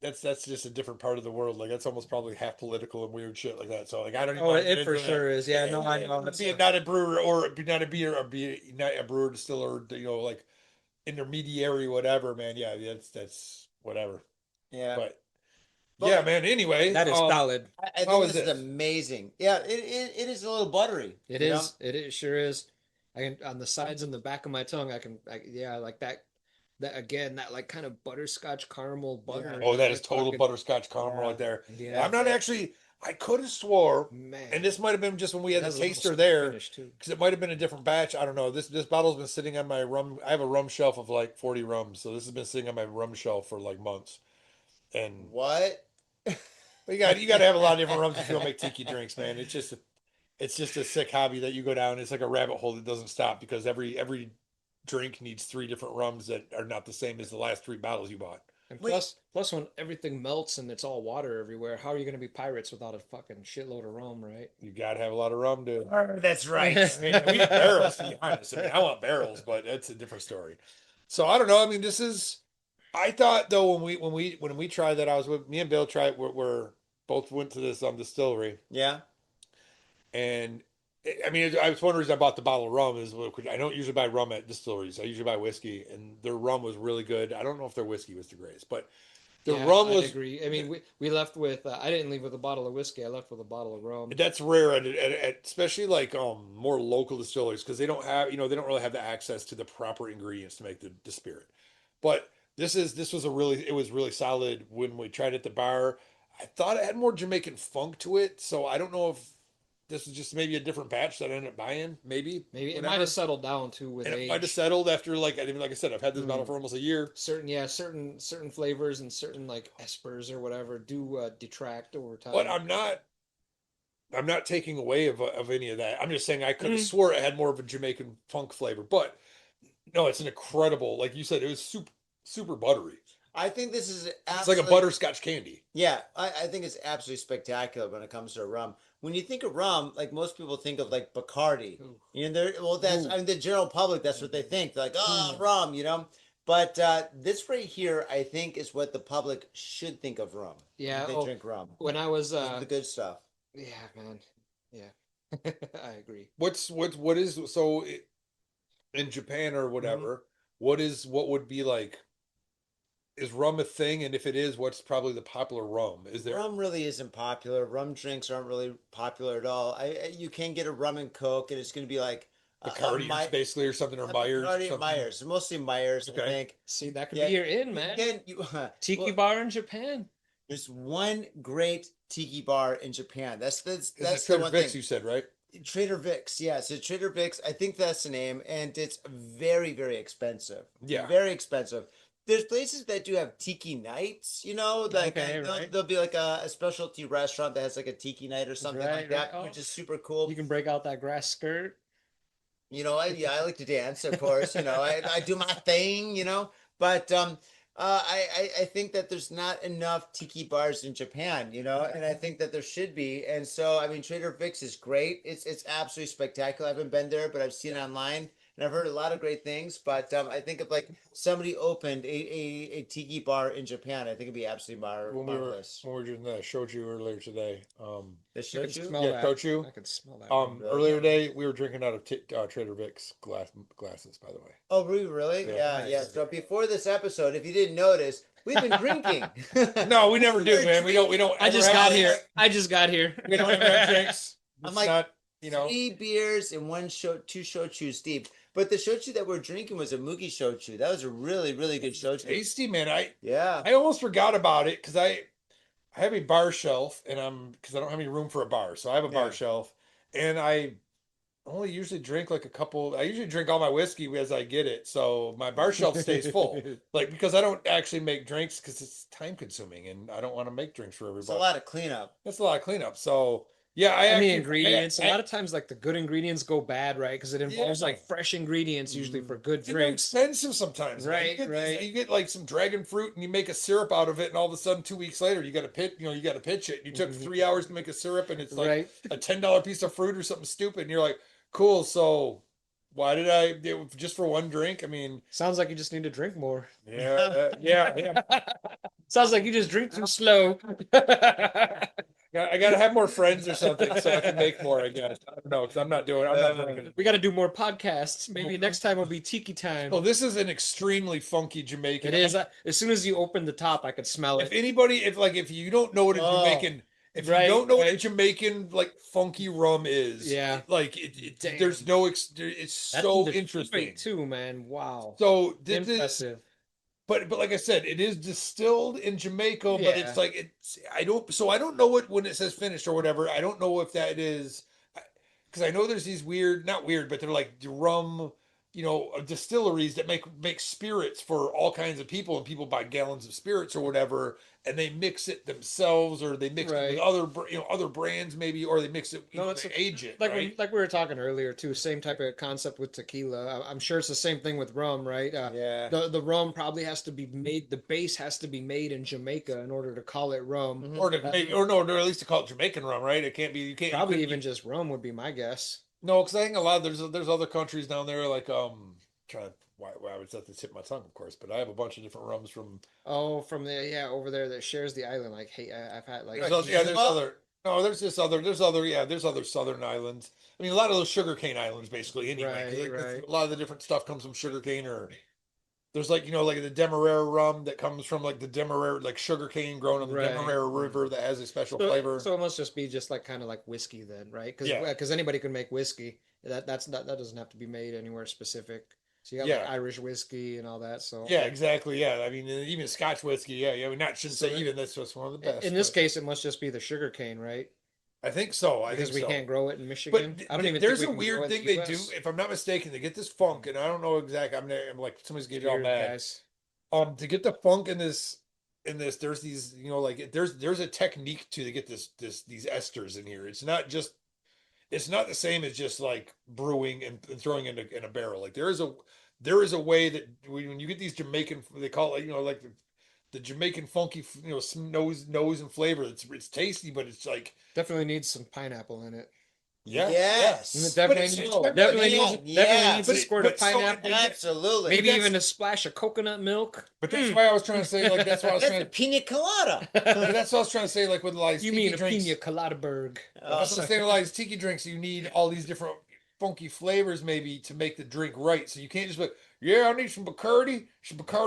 That's just a different part of the world. Like that's almost probably half political and weird shit like that. So like I don't. Even oh, wanna get it for into sure that. is. Yeah, no, I know. Being not a brewer or not a beer or be not a brewer distiller, like intermediary, whatever, man. Yeah, that's whatever. Yeah. But yeah, man. Anyway, That is solid. I How think is this is this? amazing. Yeah, it is a little buttery. It you know? is. It sure is. I can on the sides and the back of my tongue. Yeah, like that. That again, that like kind of butterscotch caramel butter. Oh, that is It's total fucking- butterscotch caramel right there. Yeah. I'm not actually. I could have swore, Man. and this might have been just when we had It the has a little taster sweet there, finish, too. because it might have been a different batch. I don't know. This bottle's been sitting on my rum. I have a rum shelf of like 40 rums, so this has been sitting on my rum shelf for like months. And What? you got to have a lot of different rums if you want to make tiki drinks, man. It's just a sick hobby that you go down. It's like a rabbit hole that doesn't stop because every drink needs 3 different rums that are not the same as the last 3 bottles you bought. And plus, when everything melts and it's all water everywhere, how are you going to be pirates without a fucking shitload of rum, right? You got to have a lot of rum, dude. That's right. I mean, we need barrels, to be honest. I mean, I want barrels, but that's a different story. So I don't know. I mean, this is. I thought though when we tried that, I was with me and Bill tried. We're both went to this distillery, Yeah. and I mean, I was one reason I bought the bottle of rum is I don't usually buy rum at distilleries. I usually buy whiskey, and their rum was really good. I don't know if their whiskey was the greatest, but the Yeah, rum I'd was. agree. I mean, we left with. I didn't leave with a bottle of whiskey. I left with a bottle of rum. That's rare, especially like more local distilleries because they don't have they don't really have the access to the proper ingredients to make the spirit. But this was it was really solid when we tried it at the bar. I thought it had more Jamaican funk to it, so I don't know if this is just maybe a different batch that I ended up buying. Maybe It whatever. might have settled down too with And it age. might have settled after like I said, I've had this bottle for almost a year. Certain flavors and certain like espers or whatever do detract over time. But I'm not taking away of any of that. I'm just saying I could have swore it had more of a Jamaican funk flavor. But no, it's an incredible, like you said, it was super buttery. I think this is It's like a butterscotch candy. Yeah, I think it's absolutely spectacular when it comes to rum. When you think of rum, like most people think of like Bacardi. You know, that's I mean the general public. That's what they think. They're like, oh, rum, you know. But this right here, I think, is what the public should think of rum. Yeah, when they drink rum. When I was This is the good stuff. yeah, man, yeah, I agree. What is so in Japan or whatever? What would be like? Is rum a thing? And if it is, what's probably the popular rum? Is there Rum really isn't popular. Rum drinks aren't really popular at all. You can get a rum and coke, and it's going to be like Bacardi basically or something or Myers? Bacardi Something? Myers, mostly Myers, I think. See, that could Yeah, be your in, man. Again, Tiki well, bar in Japan. there's one great tiki bar in Japan. That's Is the it Trader one Vic's, thing. you said, right? Trader Vic's, yeah. So Trader Vic's, I think that's the name, and it's very, very expensive. Yeah. Very expensive. There's places that do have tiki nights, you know, like Okay, there'll, right. there'll be like a specialty restaurant that has like a tiki night or something Right, like that, right. which is super cool. You can break out that grass skirt. You know, I like to dance, of course. You know, I do my thing. You know, but I think that there's not enough tiki bars in Japan. You know, and I think that there should be. And so, I mean, Trader Vic's is great. It's absolutely spectacular. I haven't been there, but I've seen it online. And I've heard a lot of great things, but I think if like somebody opened a tiki bar in Japan, I think it'd be absolutely marvelous. When we were doing the shochu earlier today, The I can shochu? smell yeah, that. shochu. I can smell that. Earlier today we were drinking out of Trader Vic's glasses, by the way. Oh, really? Yeah. Yeah. So before this episode, if you didn't notice, we've been drinking. No, we never do, man. We don't. I ever just have- got here. I just got here. We don't ever have drinks. I'm It's like, not, you know. 3 beers and two shochus deep. But the shochu that we're drinking was a mugi shochu. That was a really, really good shochu. Tasty, man. Yeah. I almost forgot about it because I have a bar shelf and because I don't have any room for a bar, so I have a bar Yeah. shelf, and I only usually drink like a couple. I usually drink all my whiskey as I get it, so my bar shelf stays full. Like because I don't actually make drinks because it's time consuming, and I don't want to make drinks for It's everybody. a lot of cleanup. That's a lot of cleanup. So yeah, And actually, the ingredients. I- A lot of times, like the good ingredients go bad, right? Because it involves Yeah. like fresh ingredients, usually for good and they're drinks. expensive sometimes. man. Right, right. You get like some dragon fruit and you make a syrup out of it, and all of a sudden 2 weeks later you got to pitch it. You took 3 hours to make a syrup, and it's like Right. a $10 piece of fruit or something stupid, and you're like, cool. So why did just for one drink? I mean, Sounds like you just need to drink more. yeah. Sounds like you just drink too slow. I got to have more friends or something so I can make more. I guess I don't know because I'm not drinking. We got to do more podcasts. Maybe next time will be tiki time. Well, this is an extremely funky Jamaican. It is. As soon as you open the top, I could smell If it. anybody, if you don't know what a Oh. Jamaican, if Right, you don't know what a right. Jamaican like funky rum is, Yeah. like Damn. there's no, it's That's so in the interesting. too, man. Wow. So this is Impressive. but like I said, it is distilled in Jamaica, but Yeah. it's like I don't know what when it says finished or whatever. I don't know if that is because I know there's these weird, not weird, but they're like rum, distilleries that make spirits for all kinds of people, and people buy gallons of spirits or whatever, and they mix it themselves, or they mix it with Right. other brands maybe, or they mix it, No, they age it, like right? like we were talking earlier too. Same type of concept with tequila. I'm sure it's the same thing with rum, right? Yeah. The rum probably has to be made. The base has to be made in Jamaica in order to call it rum. Or to make, or no, or at least to call it Jamaican rum, right? It can't be, you can't, you Probably couldn't- even just rum would be my guess. no, because I think a lot of there's other countries down there like trying to why I was at the tip of my tongue, of course, but I have a bunch of different rums from. Oh, from the over there that shares the island. Like, hey, I've had like There's other. No, there's other southern islands. I mean, a lot of those sugarcane islands, basically. Anyway, 'cause, like, Right. a lot of the different stuff comes from sugarcane, or there's like like the Demerara rum that comes from like the Demerara, like sugarcane grown on the Right. Demerara River that has a special so, flavor. so it must just be just like kind of like whiskey then, right? Because Yeah. anybody can make whiskey. That doesn't have to be made anywhere specific. So you got Yeah. like Irish whiskey and all that. So Yeah, exactly. Yeah, I mean, even Scotch whiskey. Yeah, yeah. I mean, not shouldn't So say that- even. That's just one of the best. in this but case, it must just be the sugar cane, right? I think so. I Because think we so. can't grow it in Michigan. But I don't even. there's think a we can grow weird it in thing the they do, US. if I'm not mistaken. They get this funk, and I don't know exactly. I'm like somebody's getting all Weird, mad. guys. To get the funk in this, there's these, like there's a technique to get these esters in here. It's not the same as just like brewing and throwing in a barrel. Like there is a way that when you get these Jamaican, they call it, like the Jamaican funky, nose and flavor. It's tasty, but it's like, Definitely needs some pineapple in it. yeah, Yes. And it But definitely it's- needs, but- definitely yeah, needs, yeah. definitely needs a But squirt of so- pineapple. Absolutely. Maybe that's- even a splash of coconut milk. but that's why I was trying to say, like, that's why I was That's trying a to, pina colada. but that's what I was trying to say, like with like You tiki mean a drinks. pina colada berg? That's what I'm saying. Like tiki drinks, you need all these different funky flavors maybe to make the drink right. So you can't just be like, yeah, I need some Bacardi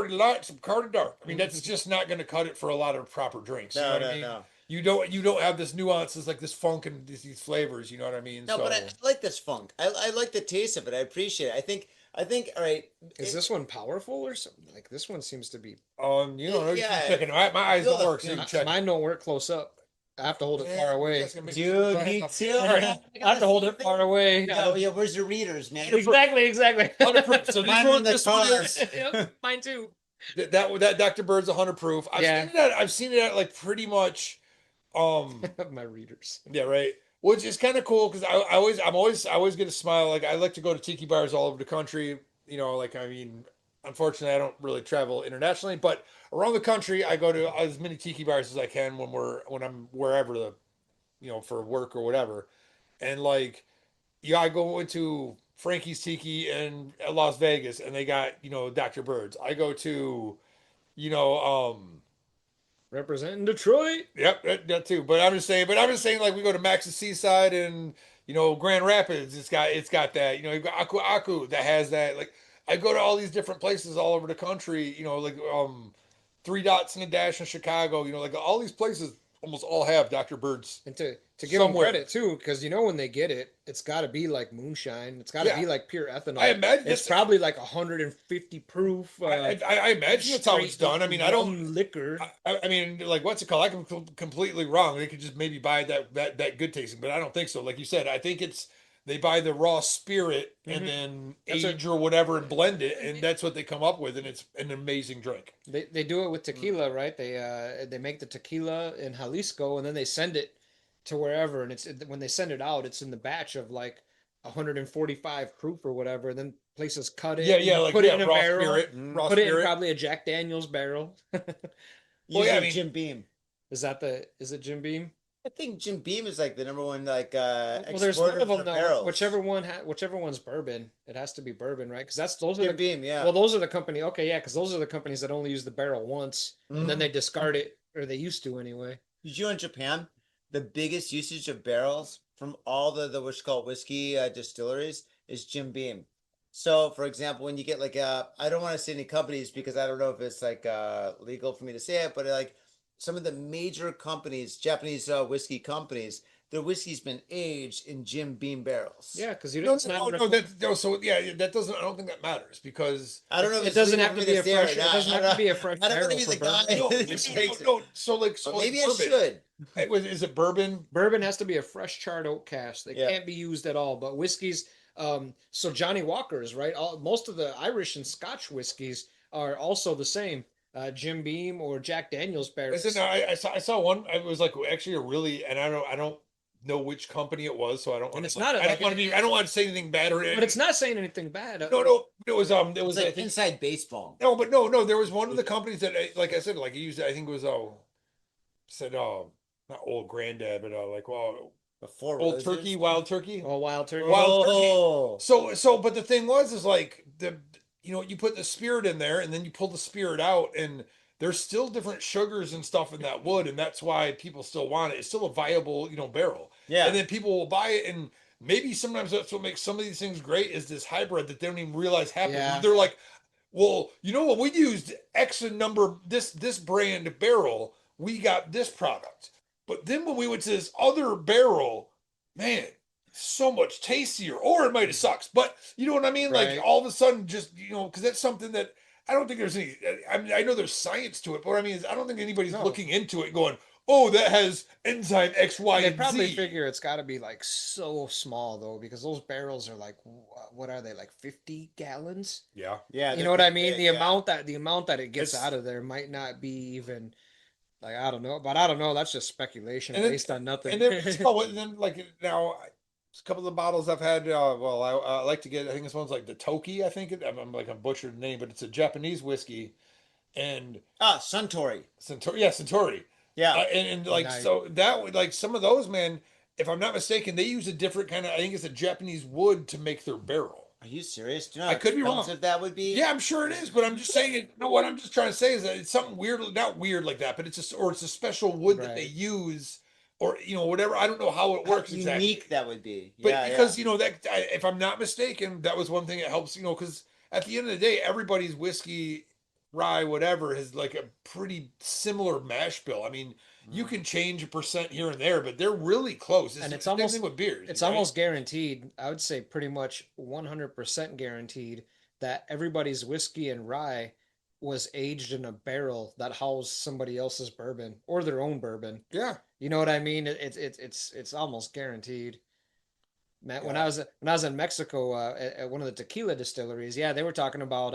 light, some Bacardi dark. I mean, that's just not going to cut it for a lot of proper drinks. You know No, what no, I mean? no. You don't have this nuances like this funk and these flavors. You know what I mean? No, but I like this funk. I like the taste of it. I appreciate it. I think. All right. Is this one powerful or something? Like this one seems to be. Yeah, Yeah. checking. My eyes feel don't the- work, so you can check. Mine don't work close up. I have to hold it far away. That's gonna make- Dude, me too. I have to hold it far away. Yeah, yeah, where's your readers, man? Exactly. 100 proof. So Mine in the this one car. is Yep, mine too. that Dr. Bird's 100 proof. Yeah. I've seen it at like pretty much. My readers. Yeah, right. Which is kind of cool because I always get a smile. Like I like to go to tiki bars all over the country. Like I mean, unfortunately, I don't really travel internationally, but around the country, I go to as many tiki bars as I can when I'm wherever for work or whatever. And like, yeah, I go into Frankie's Tiki in Las Vegas, and they got Dr. Bird's. I go to, Representing Detroit. Yep, that too. But I'm just saying, like we go to Max's Seaside and Grand Rapids. It's got that. You've got Aku that has that. Like I go to all these different places all over the country. Like Three Dots and a Dash in Chicago. Like all these places almost all have Dr. Bird's. And to give them Somewhere. credit too, because when they get it, it's got to be like moonshine. It's got to Yeah. be like pure ethanol. I imagine it's probably like 150 proof. I imagine that's how it's straight done. I mean, I don't. rum liquor. I mean, like, what's it called? I can be completely wrong. They could just maybe buy that good tasting, but I don't think so. Like you said, I think they buy the raw spirit and then That's age or whatever and blend it, and that's what they come up with, and it's an amazing drink. They do it with tequila, right? They make the tequila in Jalisco and then they send it to wherever, and when they send it out, it's in the batch of like 145 proof or whatever. And then places cut it, Yeah, and like put it in a raw barrel, spirit, raw put it in spirit. probably a Jack Daniel's barrel. Usually yeah, I mean- Jim Beam. Is it Jim Beam? I think Jim Beam is like the number one Well, there's one exporter of them for though. barrels. Whichever one's bourbon, it has to be bourbon, right? Because those are Jim the Beam, yeah. well, those are the company. Okay, yeah, because those are the companies that only use the barrel once and Mm-hmm. then they discard it, or they used to anyway. Did you know in Japan, the biggest usage of barrels from all the what's called whiskey distilleries is Jim Beam. So, for example, when you get like I don't want to say any companies because I don't know if it's like legal for me to say it, but like some of the major companies, Japanese whiskey companies, their whiskey's been aged in Jim Beam barrels. Yeah, because you No, don't. It's no, not. no, so yeah, that doesn't. I don't think that matters because I don't know if It it's doesn't legal have for to me be a say or fresh. It not. doesn't I have don't to be a know. fresh I don't want barrel to be for the guy. bourbon. no, that takes it. no. So But like maybe I bourbon. should. Is it bourbon? Bourbon has to be a fresh charred oak cask. They Yeah. can't be used at all. But whiskeys, so Johnny Walker's, right? Most of the Irish and Scotch whiskeys are also the same. Jim Beam or Jack Daniel's barrels. Listen, I saw one. It was like actually a really, and I don't know which company it was, so I don't. And Want it's to, not a- I don't like, want to be. I don't want to say anything bad or. But it's not saying anything bad. No. It was It It's was like I think. inside baseball. No, but no. There was one of the companies that, like I said, like he used. I think it was said not old granddad, but like Before old Roses. turkey, wild turkey. Oh, wild turkey. Wild turkey. Oh. So, but the thing was, is like you put the spirit in there, and then you pull the spirit out, and there's still different sugars and stuff in that wood, and that's why people still want it. It's still a viable, barrel. Yeah. And then people will buy it, and maybe sometimes that's what makes some of these things great is this hybrid that they don't even realize happens. Yeah. They're like, well, you know what? We used X number this brand barrel, we got this product. But then when we went to this other barrel, man, so much tastier. Or it might have sucks, but you know what I mean? Right. Like all of a sudden, just because that's something that I don't think there's any. I mean, I know there's science to it, but what I mean is I don't think anybody's No. looking into it, going, "Oh, that has enzyme X, Y, They and probably Z." figure it's got to be like so small though, because those barrels are like, what are they, like 50 gallons? Yeah, Yeah. You they're know what I pretty mean? big, The yeah. amount that it gets It's- out of there might not be even like, I don't know, but I don't know. That's just speculation And then- based on nothing. and then like now. A couple of the bottles I've had. Well, I like to get. I think this one's like the Toki. I think I'm like I'm butchered the name, but it's a Japanese whiskey, and Suntory. Centauri. Yeah, Centauri. Yeah. And like Nice. so that would like some of those, man. If I'm not mistaken, they use a different kind of. I think it's a Japanese wood to make their barrel. Are you serious? Do you know I how could be wrong. expensive that would be? Yeah, I'm sure it is, but I'm just saying it. No, what I'm just trying to say is that it's something weird, not weird like that, but it's just or it's a special wood that they Right. use, or whatever. I don't know how it How works exactly. unique that would be. But Yeah, because yeah. if I'm not mistaken, that was one thing that helps. Because at the end of the day, everybody's whiskey, rye, whatever, has like a pretty similar mash bill. I mean, you can change a percent here and there, but they're really close. And it's the same almost- thing with beers. It's right? almost guaranteed. I would say pretty much 100% guaranteed that everybody's whiskey and rye was aged in a barrel that housed somebody else's bourbon or their own bourbon. Yeah. You know what I mean? It's almost guaranteed. Man, when I was in Mexico at one of the tequila distilleries, yeah, they were talking about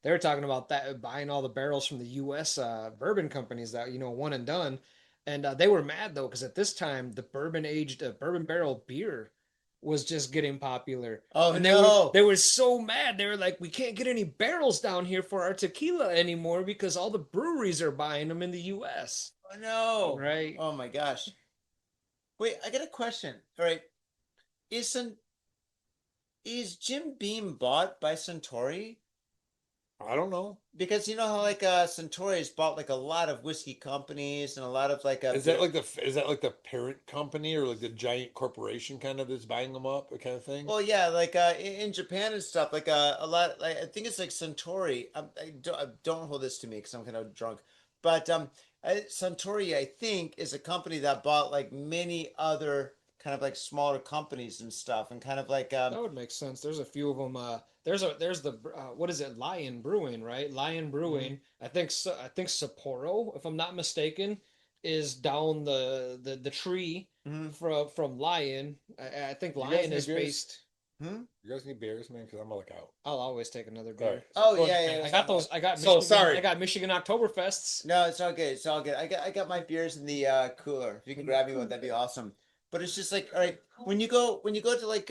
that buying all the barrels from the U.S. Bourbon companies that one and done, and they were mad though because at this time the bourbon barrel beer was just getting popular. Oh, and no. they were so mad. They were like, we can't get any barrels down here for our tequila anymore because all the breweries are buying them in the U.S. Oh, no. Right. Oh, my gosh. Wait, I got a question. All right. Is Jim Beam bought by Suntory? I don't know. Because you know how like Suntory has bought like a lot of whiskey companies and a lot of like Is that like the parent company or like the giant corporation kind of that's buying them up, kind of thing? well, yeah, like in Japan and stuff, like a lot. Like, I think it's like Suntory. Don't hold this to me because I'm kind of drunk. But Suntory, I think, is a company that bought like many other kind of like smaller companies and stuff, and kind of like That would make sense. There's a few of them. There's the what is it? Lion Brewing, right? Lion Brewing. I think Sapporo, if I'm not mistaken, is down the tree from Lion. I think guys Lion need is beers? based. You guys need beers, man, because I'm gonna look out. I'll always take another Sorry. beer. oh yeah. I got those. I got So, Michigan, sorry. I got Michigan Oktoberfests. No, it's all good. It's all good. I got my beers in the cooler. If you can grab me one, that'd be awesome. But it's just like, all right, when you go to like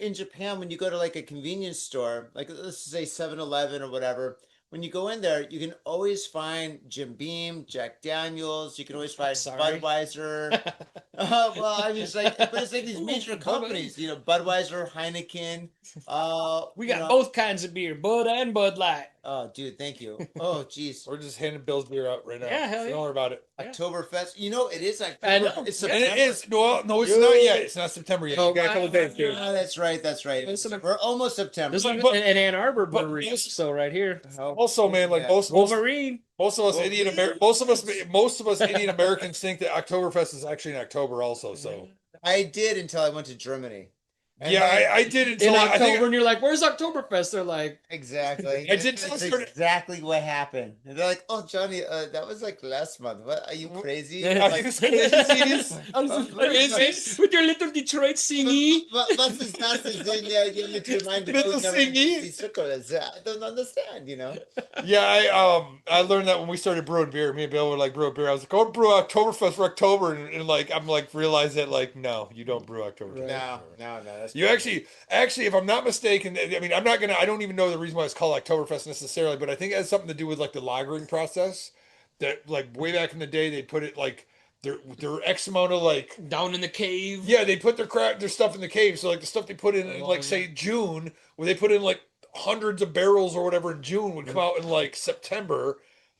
in Japan, when you go to like a convenience store, like let's say 7-Eleven or whatever, when you go in there, you can always find Jim Beam, Jack Daniels. You can always find Sorry. Budweiser. Well, I mean, it's like, but it's like these major companies, Budweiser, Heineken. We you got know- both kinds of beer, Bud and Bud Light. Oh, dude, thank you. Oh, jeez. We're just handing Bill's beer out right now. Yeah, hell So yeah. Don't worry about it. Yeah. Oktoberfest. It is I October. know. It's And September. it is no, it's not yet. It's not September yet. Oh, You got a couple days, dude. Oh, that's right. That's right. Listen, We're almost September. There's like But- an Ann Arbor but- brewery, so right here. Also, man, like Yeah. most Wolverine. of us Well, Indian we- most of us Indian Americans think that Oktoberfest is actually in October also. So I did until I went to Germany. And Yeah, then- I did In until I October, think and you're like, "Where's Oktoberfest?" They're like, exactly. I did That's start- exactly what happened. And they're like, "Oh, Johnny, that was like last month. What are you crazy?" Are I'm like, you crazy? crazy with your little Detroit singy. Was ist das? You mit your mind Little singy. I don't understand, you know. Yeah, I learned that when we started brewing beer. Me and Bill were like brew a beer. I was like, "Oh, brew Oktoberfest for October," and like I'm like realize that like no, you don't brew Oktoberfest. No. That's You actually, if I'm not mistaken, I mean, I don't even know the reason why it's called Oktoberfest necessarily, but I think it has something to do with like the lagering process. That like way back in the day, they put it like their X amount of like Down in the cave. yeah, they put their stuff in the cave. So like the stuff they put in like say June, where they put in like hundreds of barrels or whatever in June would come out in like September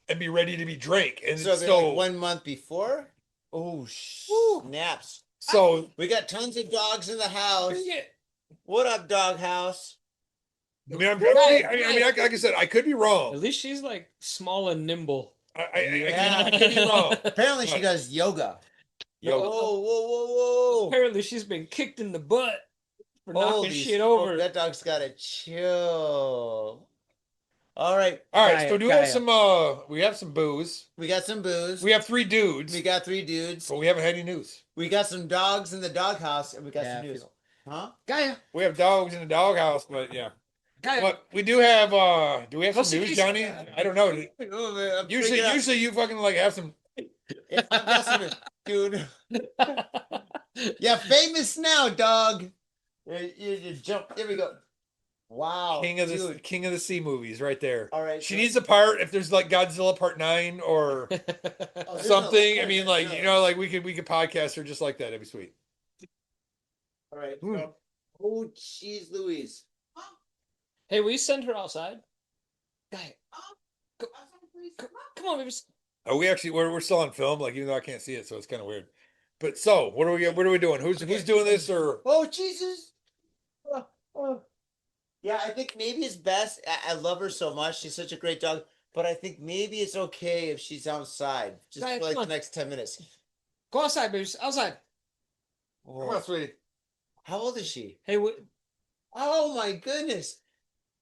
and be ready to be drank. And so, so like 1 month before. Oh, snaps! so We got tons of dogs in the house. Yeah. What up, dog house? I mean, like I said, I could be At wrong. least she's like small and nimble. I could be wrong. Apparently, she does yoga. Yo, Whoa. Apparently, she's been kicked in the butt for knocking Holy shit smoke, over. that dog's got to chill. All right. all right. Gaia, So do we have some booze? We got some booze. We have 3 dudes, We got 3 dudes. but we haven't had any news. We got some dogs in the doghouse, and we got Yeah, some I news. feel- Huh? Gaia, We have dogs in the doghouse, but yeah. Gaia. But we do have. Do we have What's some the news, case? Johnny? I don't know. Usually you fucking like have some. Yeah, I've got some, dude. Yeah, famous now, dog. You jump. There we go. Wow, King of the Sea movies, right there. All right, She so- needs a part if there's like Godzilla Part 9 or Oh, there's something. no- I mean, like like we could podcast her just like that. It'd be sweet. All right. So, oh, jeez, Louise. Hey, will you send her outside? Gaia, come on, baby. Are we actually? We're still on film, like even though I can't see it, so it's kind of weird. But so, what are we doing? Who's doing this or? Oh, Jesus. Oh. Yeah, I think maybe it's best. I love her so much. She's such a great dog. But I think maybe it's okay if she's outside just Guys, for like come the on. next 10 minutes. Go outside, baby. Outside. Come on, sweetie. How old is she? Hey, Oh, my goodness.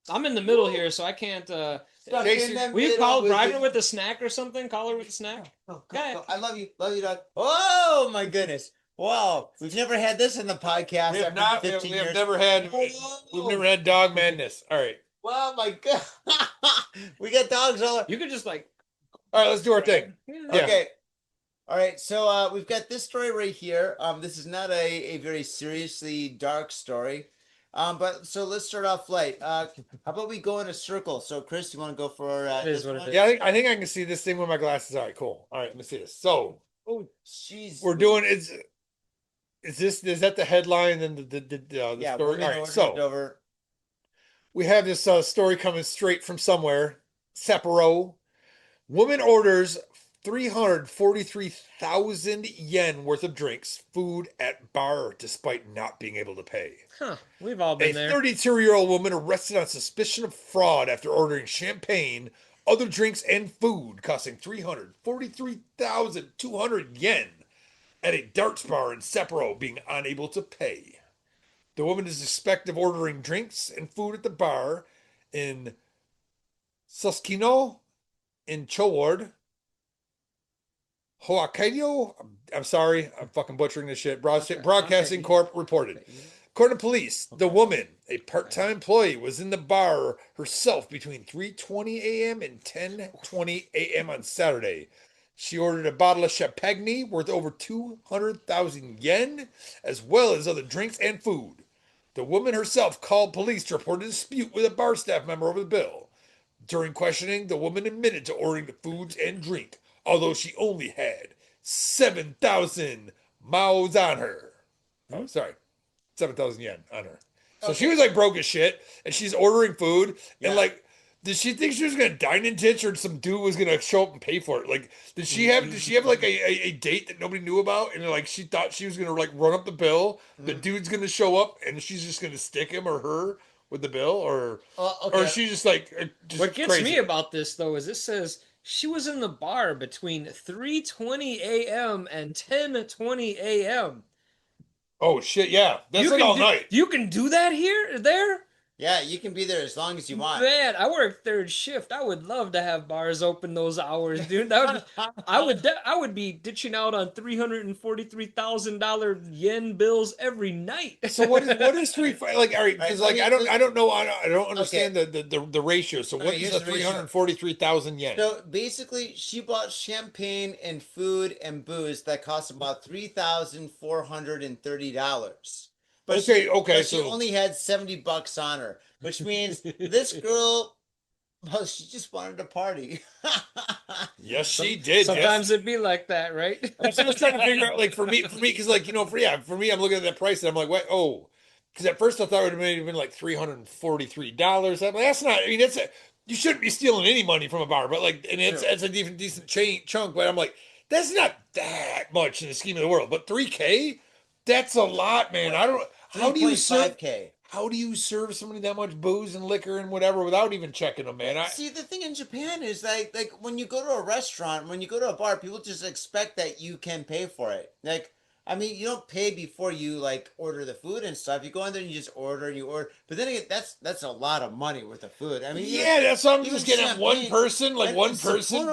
I'm in the middle here, so I can't. Stuck Casey, in the Will you middle call with drive the- her with a snack or something? Call her with a snack. Go, Yeah. go. I love you. Love you, dog. Oh, my goodness. Wow. We've never had this in the podcast. We have after not. 15 We have years. never had. Whoa. We've never had dog madness. All right. Wow, my God. We got dogs all over. You could just like. All right. Let's do our thing. Yeah. Okay. All right. So we've got this story right here. This is not a very seriously dark story. But so let's start off light. How about we go in a circle? So Chris, you want to go for It is this what it one? is. Yeah, I think I can see this thing with my glasses. All right, cool. All right, let me see this. So Oh, jeez. we're doing is that the headline and the Yeah, story? we're All gonna right, order it so over. we have this story coming straight from somewhere. Sapporo. Woman orders 343,000 yen worth of drinks, food at bar despite not being able to pay. Huh. We've all A been there. 32-year-old woman arrested on suspicion of fraud after ordering champagne, other drinks, and food costing 343,200 yen at a darts bar in Sapporo, being unable to pay. The woman is suspected of ordering drinks and food at the bar in Suskino in Choward. Hokkaido, I'm sorry, I'm fucking butchering this shit. Broadcasting Corp reported. According to police, the woman, a part-time employee, was in the bar herself between 3:20 a.m. and 10:20 a.m. on Saturday. She ordered a bottle of champagne worth over 200,000 yen, as well as other drinks and food. The woman herself called police to report a dispute with a bar staff member over the bill. During questioning, the woman admitted to ordering the foods and drink, although she only had 7,000 miles on her. Oh, sorry. 7,000 yen on her. So she was like broke as shit, and she's ordering food, and like, did she think she was gonna dine in tits, or some dude was gonna show up and pay for it? Like, did she have like a date that nobody knew about, and like she thought she was gonna like run up the bill, the dude's gonna show up, and she's just gonna stick him or her with the bill, or or she just like just What gets crazy. me about this though is it says she was in the bar between 3:20 a.m. and 10:20 a.m. Oh shit, yeah. That's You like can all do, night. You can do that there? Yeah, you can be there as long as you want. Man, I work third shift. I would love to have bars open those hours, dude. I would be ditching out on $343,000 yen bills every night. So what is three like? All right, because like I don't know I don't understand the ratio. So what is here's the the ratio. 343,000 yen? So basically, she bought champagne and food and booze that cost about $3,430. But Okay, she so only had $70 on her, which means this girl, well, she just wanted to party. yes, she did. Sometimes it'd be like that, right? That's what I was trying to figure out. Like for me, because like for me, I'm looking at that price and I'm like, what? Oh, because at first I thought it would have maybe been like $343. I'm like, that's not. I mean, you shouldn't be stealing any money from a bar, but like, and it's a decent chunk. But I'm like, that's not that much in the scheme of the world. But $3K, that's a lot, man. I don't. How do you serve? How do you serve somebody that much booze and liquor and whatever without even checking them, man? See, the thing in Japan is like when you go to a restaurant, when you go to a bar, people just expect that you can pay for it. Like, I mean, you don't pay before you like order the food and stuff. You go in there and you just order and you order. But then again, that's a lot of money worth of food. I mean, yeah, that's what I'm just getting at. One person, like one person.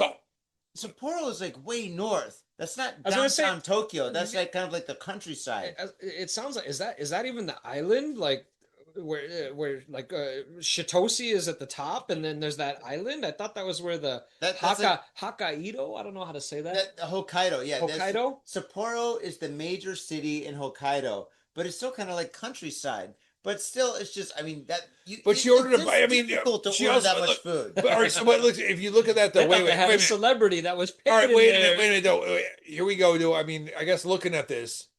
Sapporo is like way north. That's not I was gonna say- downtown Tokyo. That's like kind of like the countryside. It sounds like is that even the island like where like Shitoshi is at the top and then there's that island? I thought that was where the Hokkaido. I don't know how to say that. Hokkaido, yeah. Hokkaido? Sapporo is the major city in Hokkaido, but it's still kind of like countryside. But still, it's just, I mean, that. But she ordered I mean, difficult to she order also, that much food. But, all right, so look, if you look at that, though, They had a celebrity that was paid. All right, wait a minute, though. Here we go, though. I mean, I guess looking at this,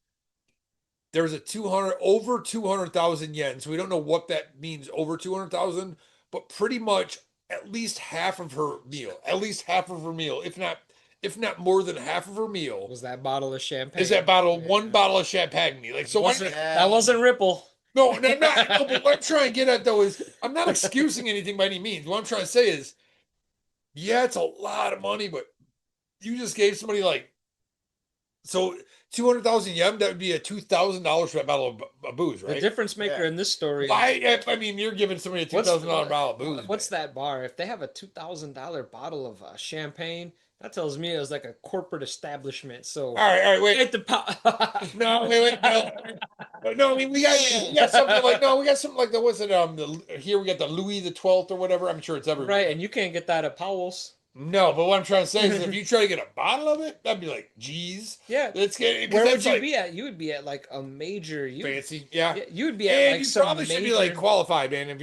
there's a over 200,000 yen. So we don't know what that means, over 200,000, but pretty much at least half of her meal, if not more than half of her meal, was that bottle of champagne. Is that one bottle of champagne? Like, so that wasn't Ripple. No, no, but what I'm trying to get at though is I'm not excusing anything by any means. What I'm trying to say is, yeah, it's a lot of money, but you just gave somebody like 200,000 yen. That would be a $2,000 for that bottle of booze, right? The difference maker in this story. I mean, you're giving somebody a $2,000 bottle of booze. What's that bar? If they have a $2,000 bottle of champagne, that tells me it was like a corporate establishment. So all right, wait. No, wait, no. I mean, we got something like we got something like the what's it? Here we got the Louis the 12th or whatever. I'm sure it's everywhere. Right, and you can't get that at Powell's. No, but what I'm trying to say is, if you try to get a bottle of it, that'd be like, geez. Yeah. Let's get. Where would you be at? You would be at like a major fancy. Yeah. You would be at like you some probably should be like qualified, man. I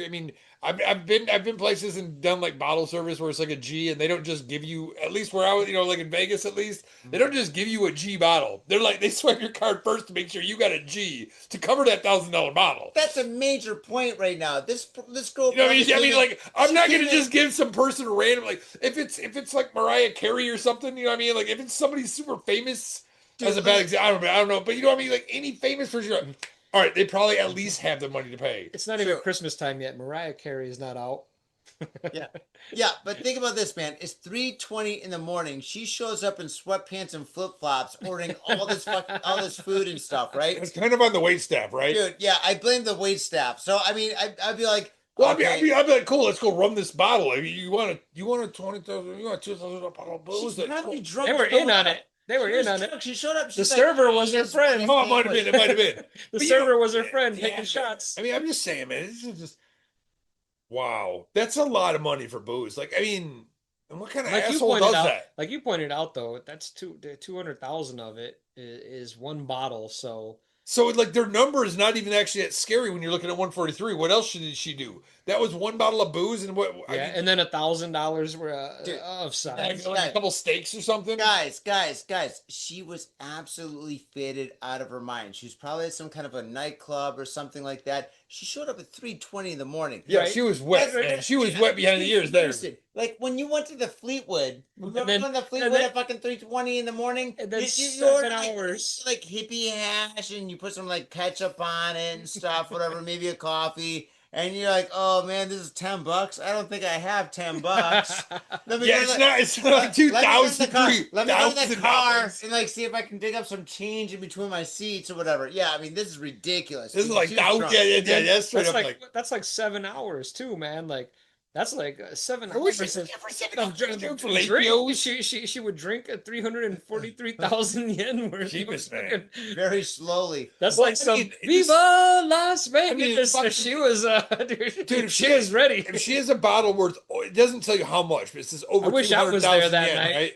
mean, I've been places and done like bottle service where it's like a G, and they don't just give you, at least where I was, like in Vegas at least, they don't just give you a G bottle. They're like, they swipe your card first to make sure you got a G to cover that $1,000 bottle. That's a major point right now. This girl. You know what I mean? Like, I'm not gonna just give some person a random, like, if it's like Mariah Carey or something, you know what I mean? Like, if it's somebody super famous, as a bad example, I don't know, but you know what I mean? Like, any famous person. All right, they probably at least have the money to pay. It's not even Christmas time yet. Mariah Carey is not out. Yeah, but think about this, man. It's 3:20 in the morning. She shows up in sweatpants and flip flops, ordering all this food and stuff, right? It's kind of on the wait staff, right? Dude, yeah, I blame the wait staff. So I mean, I'd be like, well, okay. I'd be like, cool, let's go run this bottle. I mean, you want a 20,000, you want a $2,000 bottle of booze? She's probably drunk. They were in on it. They were in on it. She showed up. The server was her friend. Oh, it might have been. The server was her friend taking shots. I mean, I'm just saying, man. This is just wow. That's a lot of money for booze. Like, I mean, and what kind of asshole does that? Like you pointed out, though, that's 200,000 of it is one bottle. So like their number is not even actually that scary when you're looking at 143. What else did she do? That was one bottle of booze and what? Yeah, and then $1,000 of sides, like a couple steaks or something. Guys, she was absolutely faded out of her mind. She was probably at some kind of a nightclub or something like that. She showed up at 3:20 in the morning. Yeah, right? She was wet, man. She was wet behind the ears there. Like when you went to the Fleetwood, remember the Fleetwood at fucking 3:20 in the morning? And then you 7 hours. like hippie hash and you put some like ketchup on it and stuff, whatever, maybe a coffee. and you're like, oh man, this is $10. I don't think I have $10. Let me Yeah, go to it's not like 2,000. Let me go to the car and like see if I can dig up some change in between my seats or whatever. Yeah, I mean this is ridiculous. This is like Huge thousands. trunk. Yeah, that's straight up like. That's like 7 hours too, man. Like that's like 7 I wish hours. I could for 7 hours. Drink. She would drink at 343,000 yen worth. Cheapest, man. Very slowly. That's Well, like some I mean, Viva Las Vegas. fucking- She was, Dude, if she was ready. If she has a bottle worth, it doesn't tell you how much, but it says over. I wish I was there 200,000 that yen, night. right?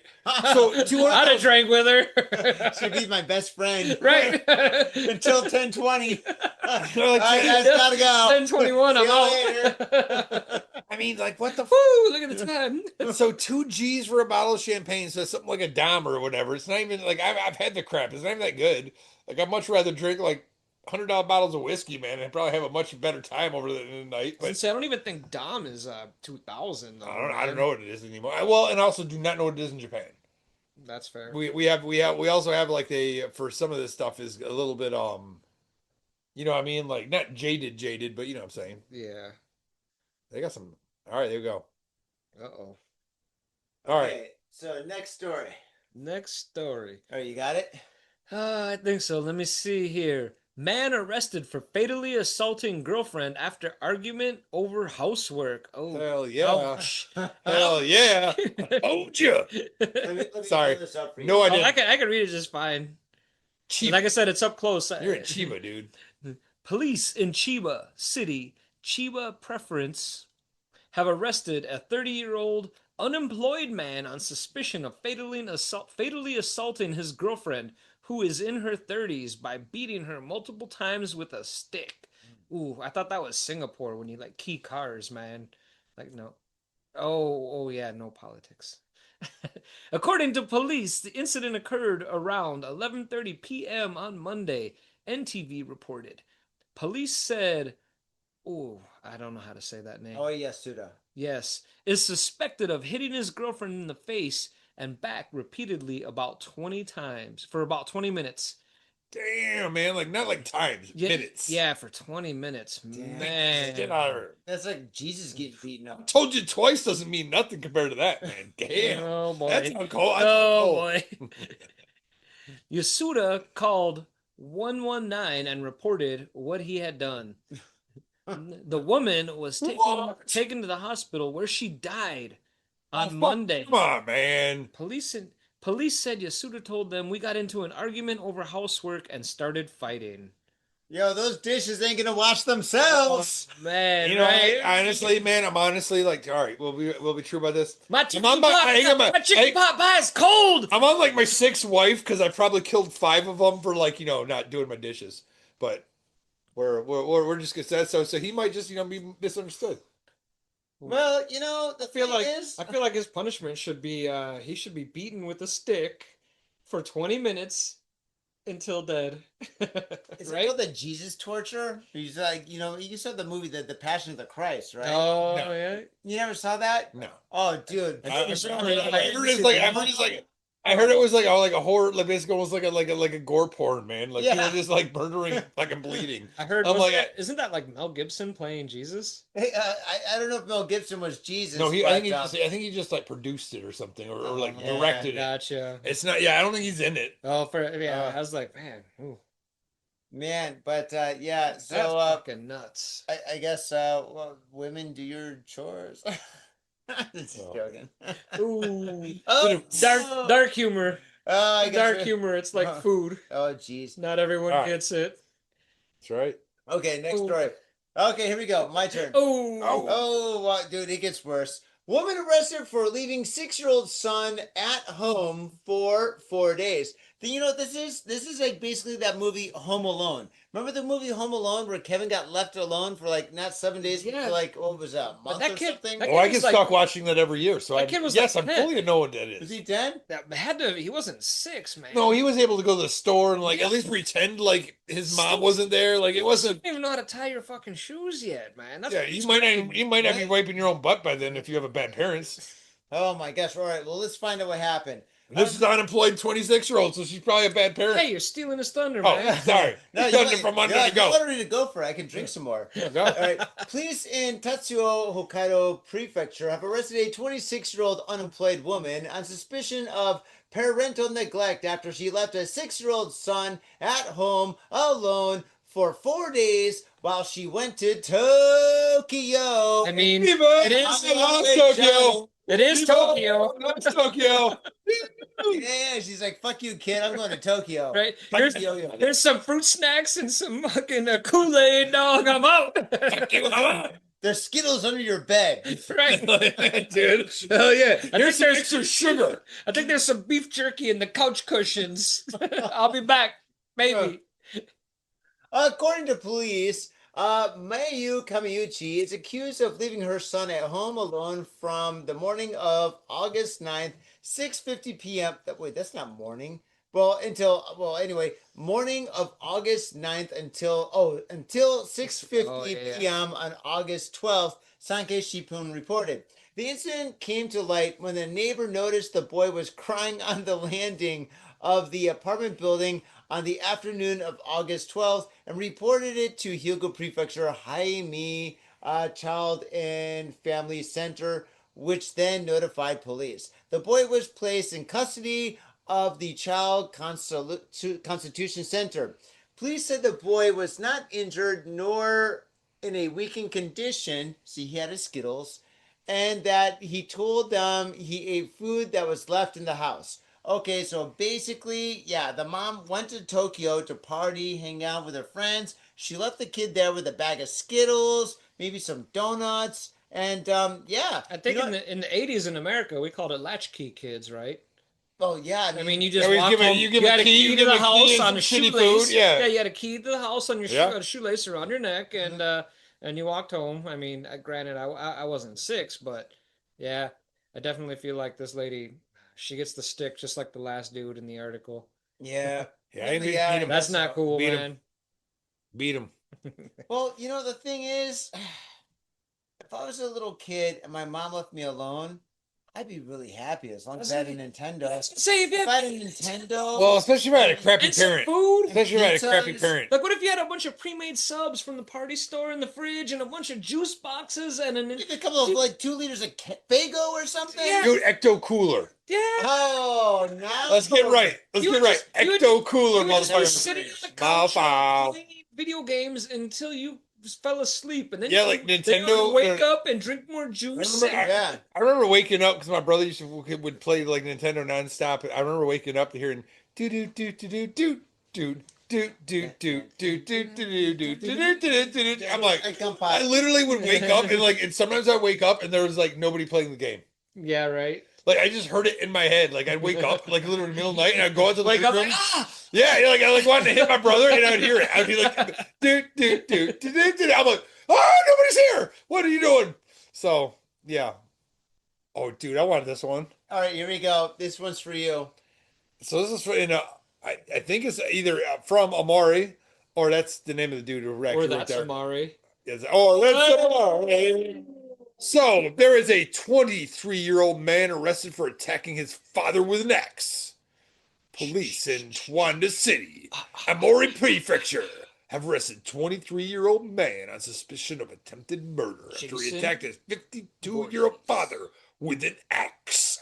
So 200. I'd have drank with her. She'd be my best friend. Right. Until 10:20. All right, Like, guys, gotta go. 10:21. I'm See you out. later. I mean, like, what the? Woo! Look at the time. So 2 G's for a bottle of champagne, so something like a dime or whatever. It's not even like I've had the crap. It's not even that good. Like I'd much rather drink like $100 bottles of whiskey, man, and probably have a much better time over the night. But I don't even think Dom is 2,000. I don't know what it is anymore. Well, and I also do not know what it is in Japan. That's fair. We also have like for some of this stuff is a little bit you know what I mean, like not jaded, but you know what I'm saying. Yeah. They got some. All right, there we go. Uh-oh. All right. Okay, so next story. Next story. Oh, you got it? I think so. Let me see here. Man arrested for fatally assaulting girlfriend after argument over housework. Oh, Hell yeah. ouch. Hell yeah. Told you. Let me Sorry. pull this up for you. No, I Oh, didn't. I can read it just fine. Chiba. Like I said, it's up close. You're in Chiba, dude. Police in Chiba City, Chiba Preference, have arrested a 30-year-old unemployed man on suspicion of fatally assaulting his girlfriend, who is in her 30s, by beating her multiple times with a stick. Ooh, I thought that was Singapore when you like key cars, man. Like no. Oh yeah, no politics. According to police, the incident occurred around 11:30 p.m. on Monday, NTV reported. Police said, oh, I don't know how to say that name. Oh, yes, Suda. Yes, is suspected of hitting his girlfriend in the face and back repeatedly about 20 times for about 20 minutes. Damn, man. Like, not like times, minutes. Yeah, for 20 minutes. Man. Get out of her. That's like Jesus getting beaten up. Told you twice doesn't mean nothing compared to that, man. Damn. Oh, boy. That's uncalled. Oh, boy. Yasuda called 119 and reported what he had done. The woman was taken to the hospital where she died on Monday. Come on, man. Police said Yasuda told them, we got into an argument over housework and started fighting. Yo, those dishes ain't gonna wash themselves. Oh, man, You know, right? honestly, man, I'm honestly like, all right, we'll be true about this. My chicken pot pie is cold. I'm on like my 6th wife because I probably killed 5 of them for like, you know, not doing my dishes. But we're just gonna say so he might just, you know, be misunderstood. Well, you know, the thing is, I feel like his punishment should be he should be beaten with a stick for 20 minutes until dead. is Right? it called the Jesus torture? He's like, you know, you saw the movie the Passion of the Christ, right? Oh, No. yeah. You never saw that? No. Oh, dude. I heard it was like a horror, like basically almost like a gore porn, man. Like Yeah. people just like murdering, fucking bleeding. I heard. I'm like, isn't that like Mel Gibson playing Jesus? Hey, I don't know if Mel Gibson was Jesus. No, I but, think he just like produced it or something, or like yeah, directed it. Gotcha. It's not. Yeah, I don't think he's in it. Oh, I was like, man, ooh, man, but yeah. that's So fucking nuts. I guess well, women do your chores. Just Oh. joking. Ooh, Oh, dark humor. Oh, I guess Dark we- humor. It's like food. Oh, jeez. Not everyone All right. gets it. That's right. Okay, next Oh. story. Okay, here we go. My turn. Oh, Oh, dude, it gets worse. Woman arrested for leaving 6-year-old son at home for 4 days. Then you know what this is? This is like basically that movie Home Alone. Remember the movie Home Alone where Kevin got left alone for like not 7 days, but Yeah. for like what was that, a month that or kid- something? that Oh, I was get like- stuck watching that every year. So that kid was yes, like I'm 10. fully know what that Was is. he 10? that had to. He wasn't 6, man. No, he was able to go to the store and like at least pretend like his mom wasn't there. Like it You wasn't. don't even know how to tie your fucking shoes yet, man. That's Yeah, you might not be wiping your own butt by then if you have a bad parents. Oh my gosh! All right, well let's find out what happened. This is an unemployed 26-year-old, so she's probably a bad parent. Hey, you're stealing his thunder, Oh, man. sorry. No, You you got it from under no, to go. you wanted me to go for it. I can drink some more. Go. All right. Police in Tatsuo, Hokkaido Prefecture have arrested a 26-year-old unemployed woman on suspicion of parental neglect after she left a 6-year-old son at home alone for 4 days while she went to Tokyo. I mean, Viva! it is. I love Tokyo. It is Viva! Tokyo. I love Tokyo. Yeah, she's like, "Fuck you, kid. I'm going to Tokyo." Right? Fuck Here's, you. some fruit snacks and some fucking Kool-Aid, dog. I'm out. There's Skittles under your bed. Right. Dude. Hell yeah. I Here's think some extra sugar. I think there's some beef jerky in the couch cushions. I'll be back. Maybe. According to police, Mayu Kamiyuchi is accused of leaving her son at home alone from the morning of August 9th, 6:50 p.m. Wait, that's not morning. Anyway, morning of August 9th until 6:50 p.m. on August 12th, Sankei Shippun reported. The incident came to light when the neighbor noticed the boy was crying on the landing of the apartment building on the afternoon of August 12th and reported it to Hyogo Prefecture Haimi Child and Family Center, which then notified police. The boy was placed in custody of the Child Constitution Center. Police said the boy was not injured nor in a weakened condition. See, he had his Skittles. And that he told them he ate food that was left in the house. Okay, so basically, yeah, the mom went to Tokyo to party, hang out with her friends. She left the kid there with a bag of Skittles, maybe some donuts, and yeah. I think in the 80s in America, we called it latchkey kids, right? Oh yeah, I mean, you just Yeah, walk home. you give had a key to the and house on some a shitty shoelace. food, yeah. You had a key to the house on your Yeah. shoelace around your neck, and you walked home. I mean, granted, I wasn't 6, but yeah, I definitely feel like this lady, she gets the stick just like the last dude in the article. yeah, Yeah, That's not cool, Beat 'em. man. Beat him. Well, the thing is, if I was a little kid and my mom left me alone, I'd be really happy as long as I had a Nintendo. Say if If I had a Nintendo, Well, especially if I had a crappy and some parent. food. Especially if I had a crappy pizzas. parent. Like, what if you had a bunch of pre-made subs from the party store in the fridge and a bunch of juice boxes and an a couple of like 2 liters of Fago or something. Yeah. Dude, Ecto Cooler. yeah. Oh, now Let's get right. Let's You get would right. just- you would- Ecto Cooler, You would just be motherfucker. sitting on the couch Wow. playing video games until you just fell asleep, and then Yeah, you, like then Nintendo, you would wake up and drink more juice. Remember, Yeah. I remember waking up because my brother would play like Nintendo nonstop. I remember waking up to hearing do do do do do do do do do do do do do do. I'm like, I literally would wake up and sometimes I wake up and there was like nobody playing the game. Yeah, right. Like I just heard it in my head. Like I'd wake up like literally in the middle of the night and I'd go out to the Wake up room. like, ah! Yeah, like I wanted to hit my brother and I'd hear it. I'd be like, do do do do do do. I'm like, oh, nobody's here. What are you doing? So yeah. Oh, dude, I wanted this one. All right, here we go. This one's for you. So this is for I think it's either from Amari or that's the name of the dude who actually Or wrote that's there. Amari. Yes. Oh, that's Amari. So there is a 23-year-old man arrested for attacking his father with an axe. Police in Twanda City, Amori Prefecture, have arrested 23-year-old man on suspicion of attempted murder after he Jason attacked his 52-year-old father with an axe.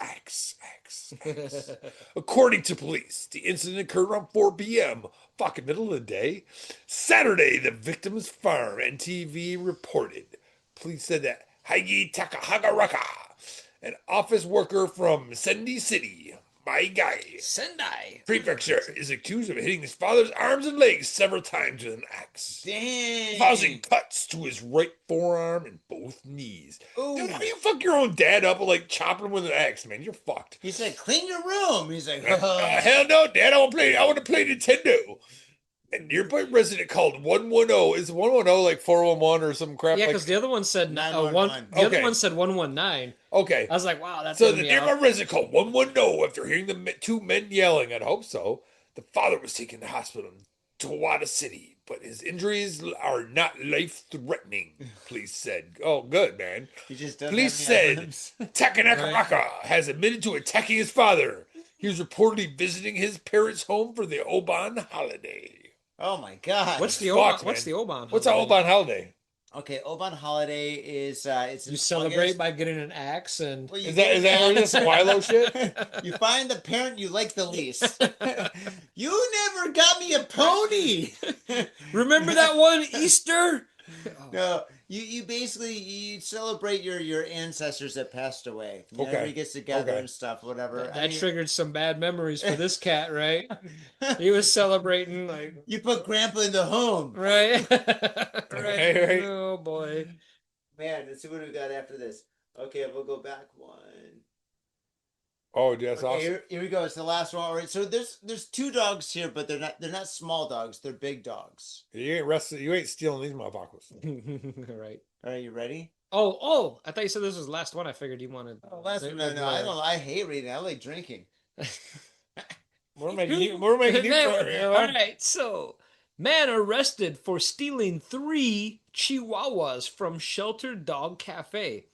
According to police, the incident occurred around 4 p.m., fucking middle of the day. Saturday, the victim's farm, NTV reported. Police said that Haigi Takahagaraka, an office worker from Sendi City, my guy, Sendai. Prefecture, is accused of hitting his father's arms and legs several times with an axe, Dang. causing cuts to his right forearm and both knees. Ooh. Dude, how do you fuck your own dad up like chopping him with an axe, man? You're fucked. He said, "Clean your room." He's like, Hell no, Dad! I want to play Nintendo. And nearby resident called 110. Is 110 like 411 or some crap? Yeah, like, because the other one said 911. The other Okay. one said 119. okay. I was like, wow, that's So gonna the be nearby out. resident called 110 after hearing the two men yelling. I'd hope so. The father was taken to hospital in Tawada City, but his injuries are not life-threatening, police said. Oh, good, man. he just doesn't Police have any said items. Takanakaraka has admitted to attacking his father. He was reportedly visiting his parents' home for the Oban holiday. Oh my God. What's the Fuck, Oban? What's man. the Oban? What's an holiday? Oban holiday? Okay, Oban holiday is it's in You celebrate August. by getting an axe and Well, you Is that get is that where that. this Milo shit? You find the parent you like the least. You never got me a pony. remember that one Easter? No, you basically you celebrate your ancestors that passed away. You know, Okay. everybody gets together Okay. and stuff, whatever. That triggered some bad memories for this cat, right? He was celebrating like You put Grandpa in the home. right, Right. Oh boy. Man, let's see what we got after this. Okay, we'll go back one. Oh, dude, that's Okay, awesome. here we go. It's the last one. All right, so there's two dogs here, but they're not small dogs. They're big dogs. You ain't resting. You ain't stealing these motherfuckers. Right. All right, you ready? Oh! I thought you said this was the last one. I figured you wanted. Oh, last one. No, I don't. I hate reading. I like drinking. We're making you. We're making you. All right, so man arrested for stealing 3 Chihuahuas from Shelter Dog Cafe.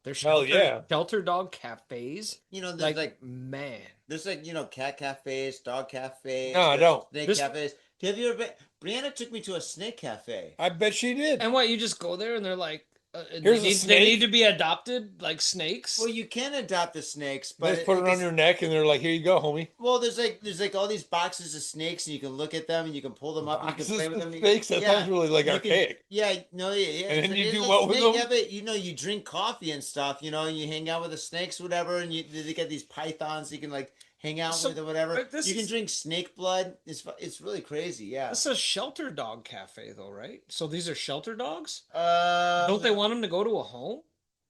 There's Hell yeah. Shelter Dog Cafes. You know, there's like man. there's like cat cafes, dog cafes. No, I don't. Snake cafes. Have you ever been? Brianna took me to a snake cafe. I bet she did. And what, you just go there and they're like, Here's a they snake. need to be adopted like snakes? Well, you can adopt the snakes, but Just put it on your neck, and they're like, "Here you go, homie." Well, there's like all these boxes of snakes, and you can look at them, and you can pull them up, and you Boxes can play with of them. snakes? That sounds really like You archaic. Yeah, no, yeah. And then you it's do like what with snake- them? Yeah, but you drink coffee and stuff, and you hang out with the snakes, whatever, and they got these pythons you can like hang out with or whatever. but this You can is- drink snake blood. It's really crazy. Yeah. This is a Shelter Dog Cafe, though, right? So these are shelter dogs? Uh, Don't they want them to go to a home?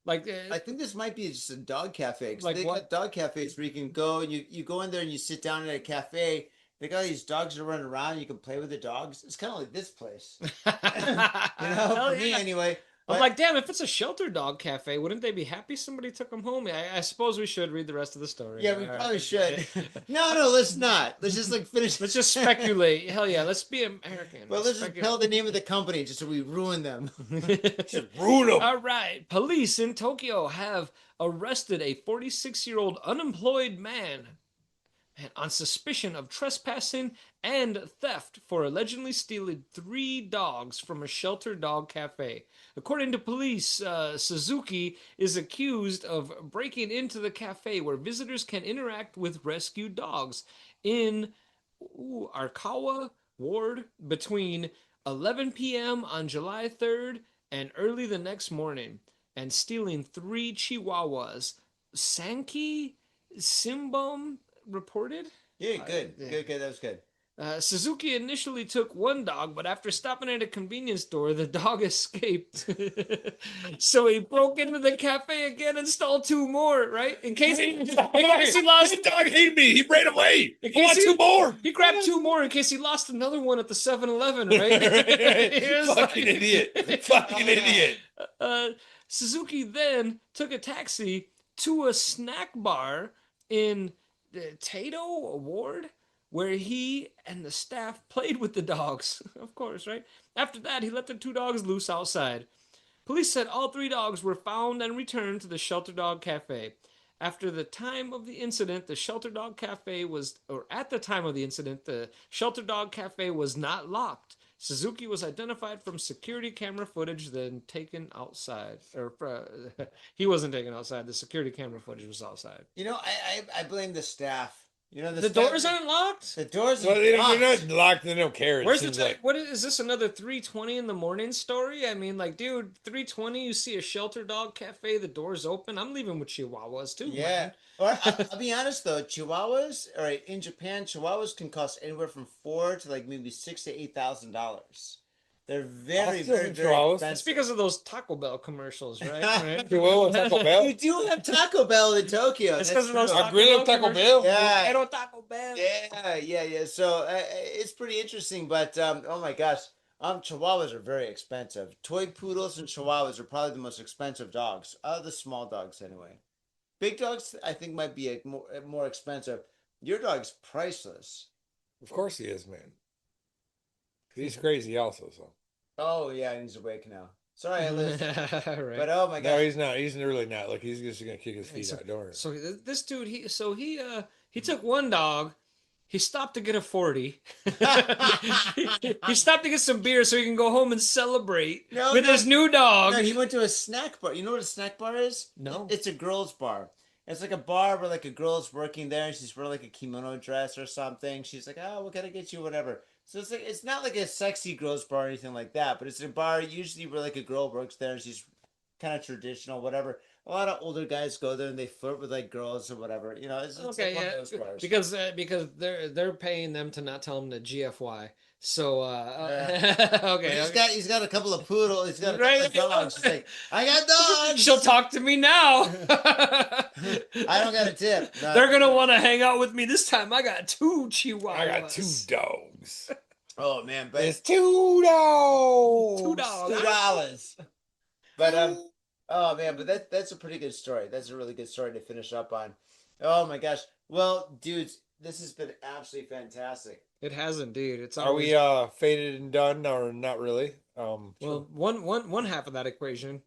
Like, I think this might be just a dog cafe. 'Cause Like they what? got dog cafes where you can go and you go in there and you sit down at a cafe. They got all these dogs that are running around. You can play with the dogs. It's kind of like this place, Hell for me yeah. anyway. I'm But- like, damn, if it's a shelter dog cafe, wouldn't they be happy somebody took them home? I suppose we should read the rest of the story. Yeah, we All right. probably should. No, let's not. Let's just like finish. Let's just speculate. Hell yeah, let's be American. Well, let's just speculate. tell the name of the company just so we ruin them. Ruin them. All right. Police in Tokyo have arrested a 46-year-old unemployed man on suspicion of trespassing and theft for allegedly stealing 3 dogs from a shelter dog cafe. According to police, Suzuki is accused of breaking into the cafe where visitors can interact with rescued dogs in Arakawa Ward between 11 p.m. on July 3rd and early the next morning, and stealing 3 Chihuahuas. Sankey Simbum reported. Yeah, good. That was good. Suzuki initially took 1 dog, but after stopping at a convenience store, the dog escaped. So he broke into the cafe again and stole 2 more, right? In case he lost. The dog hated me. He ran away. In I want case 2 more. He grabbed 2 more in case he lost another one at the 7-Eleven, right? He was Fucking like- idiot. Fucking idiot. Suzuki then took a taxi to a snack bar in Tato Ward, where he and the staff played with the dogs. Of course, right? After that, he let the 2 dogs loose outside. Police said all 3 dogs were found and returned to the Shelter Dog Cafe. After the time of the incident, the Shelter Dog Cafe was, or at the time of the incident, the Shelter Dog Cafe was not locked. Suzuki was identified from security camera footage, then taken outside. Or he wasn't taken outside. The security camera footage was outside. I blame the staff. The doors aren't locked? The doors Well, are they're locked. not locked. They don't care. It Where's the seems time? like. What is this? Another 3:20 in the morning story? I mean, like, dude, 3:20. You see a shelter dog cafe, the doors open. I'm leaving with Chihuahuas too. Yeah. man. Well, I'll be honest though, Chihuahuas, all right, in Japan, Chihuahuas can cost anywhere from $4,000 to like maybe $6,000 to $8,000. They're very, I'll still very, do very Chihuahuas. expensive. It's because of those Taco Bell commercials, right? Right? Chihuahua Taco Bell. You do have Taco Bell in Tokyo. It's That's because of those true. I really love Taco commercials. Bell. Yeah. Quiero Taco Bell. Yeah. So it's pretty interesting, but oh my gosh, Chihuahuas are very expensive. Toy poodles and Chihuahuas are probably the most expensive dogs. The small dogs, anyway. Big dogs, I think, might be more expensive. Your dog's priceless. Of course he is, man. He's crazy also. So Oh yeah, he's awake now. Sorry, I listened. Right. But oh my no, gosh, he's not. He's really not. Like he's just gonna kick his feet out. Don't worry. So this dude, he He took one dog. He stopped to get a 40. He stopped to get some beer so he can go home and celebrate with his new dog. No, he went to a snack bar. You know what a snack bar is? No. It's a girls' bar. It's like a bar where like a girl's working there and she's wearing like a kimono dress or something. She's like, oh, what can I get you? Whatever. So it's like it's not like a sexy girls' bar or anything like that, but it's a bar usually where like a girl works there and she's kind of traditional, whatever. A lot of older guys go there and they flirt with like girls or whatever. You know, it's Okay, like one yeah, of those bars. because they're paying them to not tell them to GFY. So But okay, he's got a couple of poodles. He's got a Right. couple of dogs. He's like, I got dogs. she'll talk to me now. I don't got a tip. No. They're gonna want to hang out with me this time. I got 2 chihuahuas. I got 2 dogs. Oh man, but It's $2. $2. $2. But oh man, but that's a pretty good story. That's a really good story to finish up on. Oh my gosh. Well, dudes, this has been absolutely fantastic. It has indeed. It's Are we faded and done or not really? well, one half of that equation.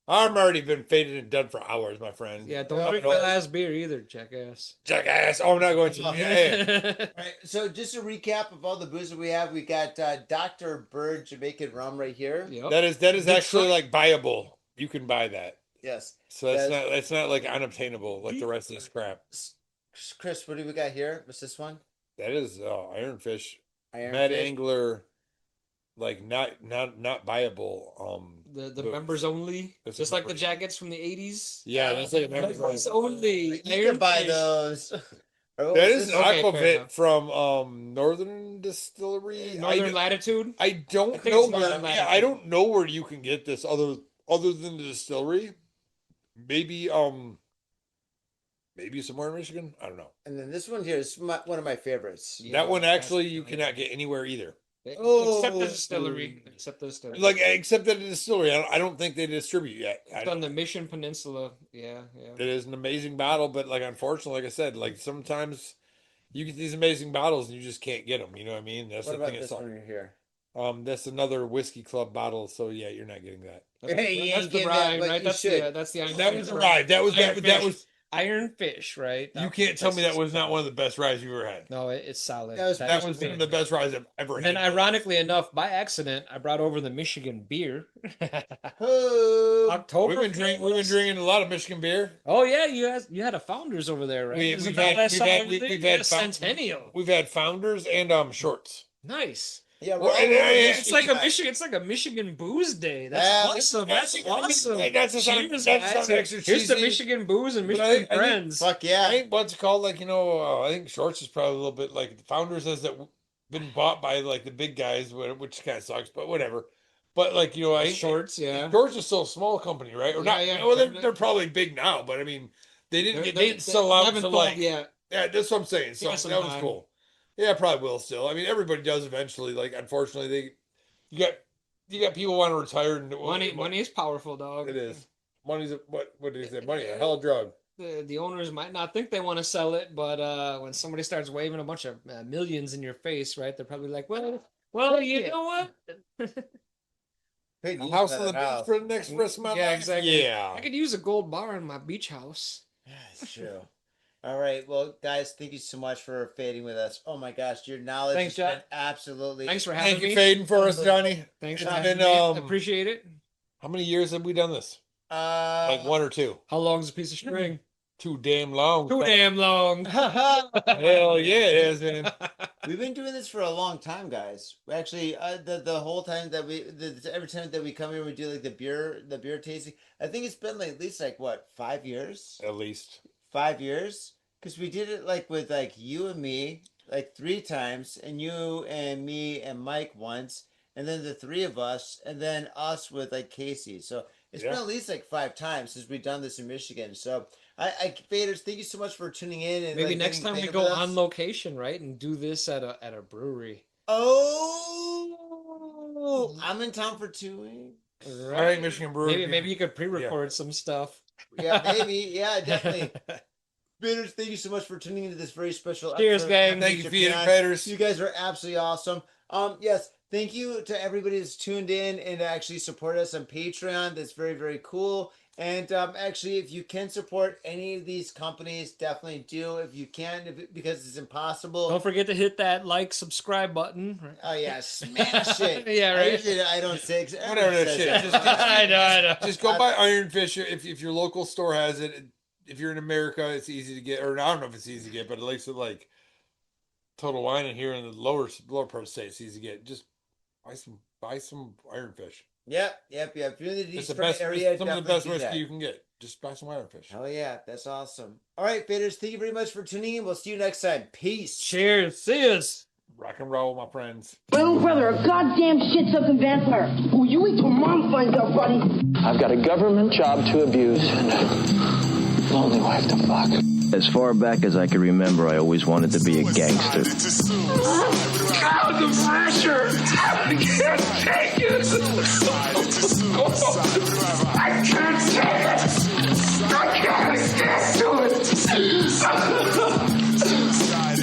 I'm already been faded and done for hours, my friend. Yeah, don't drink my last beer either, jackass. Jackass. Oh, I'm not going to. Yeah. All right, so just a recap of all the booze that we have. We got Dr. Bird Jamaican rum right here. Yep. That is actually like buyable. You can buy that. Yes. So that's not like unobtainable like the rest of this crap. Chris, what do we got here? What's this one? That is ironfish. Ironfish. Mad Angler, like not buyable. The members only, It's just a like the members- jackets from the 80s. Yeah, that's like a members Members only. only. You can buy Ironfish. those. Or what That was is this? Okay, fair aquavit enough. from Northern Distillery. Northern Latitude. I don't think know it's where. Northern Yeah, Latitude. I don't know where you can get this other than the distillery. Maybe maybe somewhere in Michigan. I don't know. And then this one here is one of my favorites. Yeah, That one that's actually you nice. cannot get anywhere either. Except the distillery. Except the distillery. Like except at the distillery, I don't think they distribute yet. It's on the Mission Peninsula. Yeah, yeah. It is an amazing bottle, but like unfortunately, like I said, like sometimes you get these amazing bottles and you just can't get them. You know what I mean? That's What the about thing. this It's one here? that's another whiskey club bottle. So yeah, you're not getting that. Hey, you That's ain't the getting ride, that, but right? you That's should. that's the Iron That Fish, was a right? ride. That was. Iron Fish, right? You can't tell me that was not one of the best rides you've ever had. No, it's solid. That was- That was one of the best rides I've ever And had. then, ironically enough, by accident, I brought over the Michigan beer. Who? October. We've been drinking a lot of Michigan beer. Oh yeah, you had a Founders over there, right? We've Isn't had- that last we've summer had- we did? we've Yeah, had Centennial. We've had Founders and shorts. Nice. Yeah, Well, we're and- all- and- It's like a Michigan. It's like a Michigan booze day. That's Yeah, awesome. That's awesome. Hey, that's just Cheers, that's guys. extra Here's the cheesy. Michigan booze and But Michigan I think- friends. Fuck I yeah. think what's it called, like I think shorts is probably a little bit like the Founders has that been bought by like the big guys, which kind of sucks, but whatever. But like I think Shorts, yeah. Shorts is still a small company, right? Or Yeah, not? yeah. Well, they're probably big now, but I mean, they didn't sell out haven't to thought like yet. yeah. That's what I'm saying. So Give it some that was time. cool. Yeah, probably will still. I mean, everybody does eventually. Like, unfortunately, you got people want to retire and Money is powerful, dog. It is. Money's what did he say? Money, a hell of a drug. The owners might not think they want to sell it, but when somebody starts waving a bunch of millions in your face, right? They're probably like, well, you know what? Paid A you house for on the that beach house. for the next rest of my Yeah, life. exactly. Yeah. I could use a gold bar in my beach house. Yeah, it's true. All right, well, guys, thank you so much for fading with us. Oh my gosh, your knowledge Thanks, has been John. absolutely. Thanks for having Thank you, me. fading for us, Johnny. Thanks for It's having been, me. Appreciate it. How many years have we done this? Like 1 or 2? How long's a piece of string? Too damn long. Too damn long. Hell yeah, it is, man. We've been doing this for a long time, guys. We actually, the whole time that every time that we come here, we do like the beer tasting. I think it's been like at least like what 5 years? At least 5 years, because we did it like with like you and me like 3 times, and you and me and Mike once, and then the 3 of us, and then us with like Casey. So it's been at least like 5 times since we've done this in Michigan. So I Faders, thank you so much for tuning in. And Maybe like, next getting time we faded go with us. on location, right, and do this at a brewery. Oh, I'm in town for 2 weeks. I think Michigan Brewery. Maybe you could pre-record some stuff. Yeah, maybe. Yeah, definitely. Faders, thank you so much for tuning into this very special Cheers, episode. gang. Thank you, Japan. Faders. You guys are absolutely awesome. Yes, thank you to everybody that's tuned in and actually support us on Patreon. That's very, very cool. And actually, if you can support any of these companies, definitely do. If you can, because it's impossible. Don't forget to hit that like, subscribe button. Oh yeah, smash it. Yeah, right. I don't say Whatever that shit. I know. Just go buy Iron Fish if your local store has it. If you're in America, it's easy to get. Or I don't know if it's easy to get, but at least at like Total Wine and here in the lower part of the state, it's easy to get. Just buy some Iron Fish. Yep. If you're in the It's Detroit area, some of the best definitely do whiskey that. you can get. Just buy some Iron Fish. Hell yeah, that's awesome. All right, faders, thank you very much for tuning in. We'll see you next time. Peace. Cheers. See us. Rock and roll, my friends. My little brother, a goddamn shit-sucking vampire. Oh, you wait till Mom finds out, buddy. I've got a government job to abuse and a lonely wife to fuck. As far back as I can remember, I always wanted to be a gangster. God, the pressure! I can't take it! I can't take it! I can't stand to it!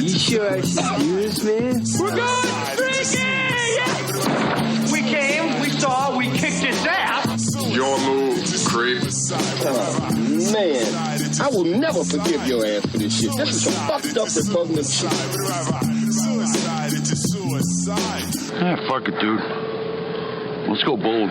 You sure excuse me? We're going freaking! We came, we saw, we kicked his ass! Your move, creep. Oh, man, I will never forgive your ass for this shit. This is some fucked up repugnant shit. Fuck it, dude. Let's go bold.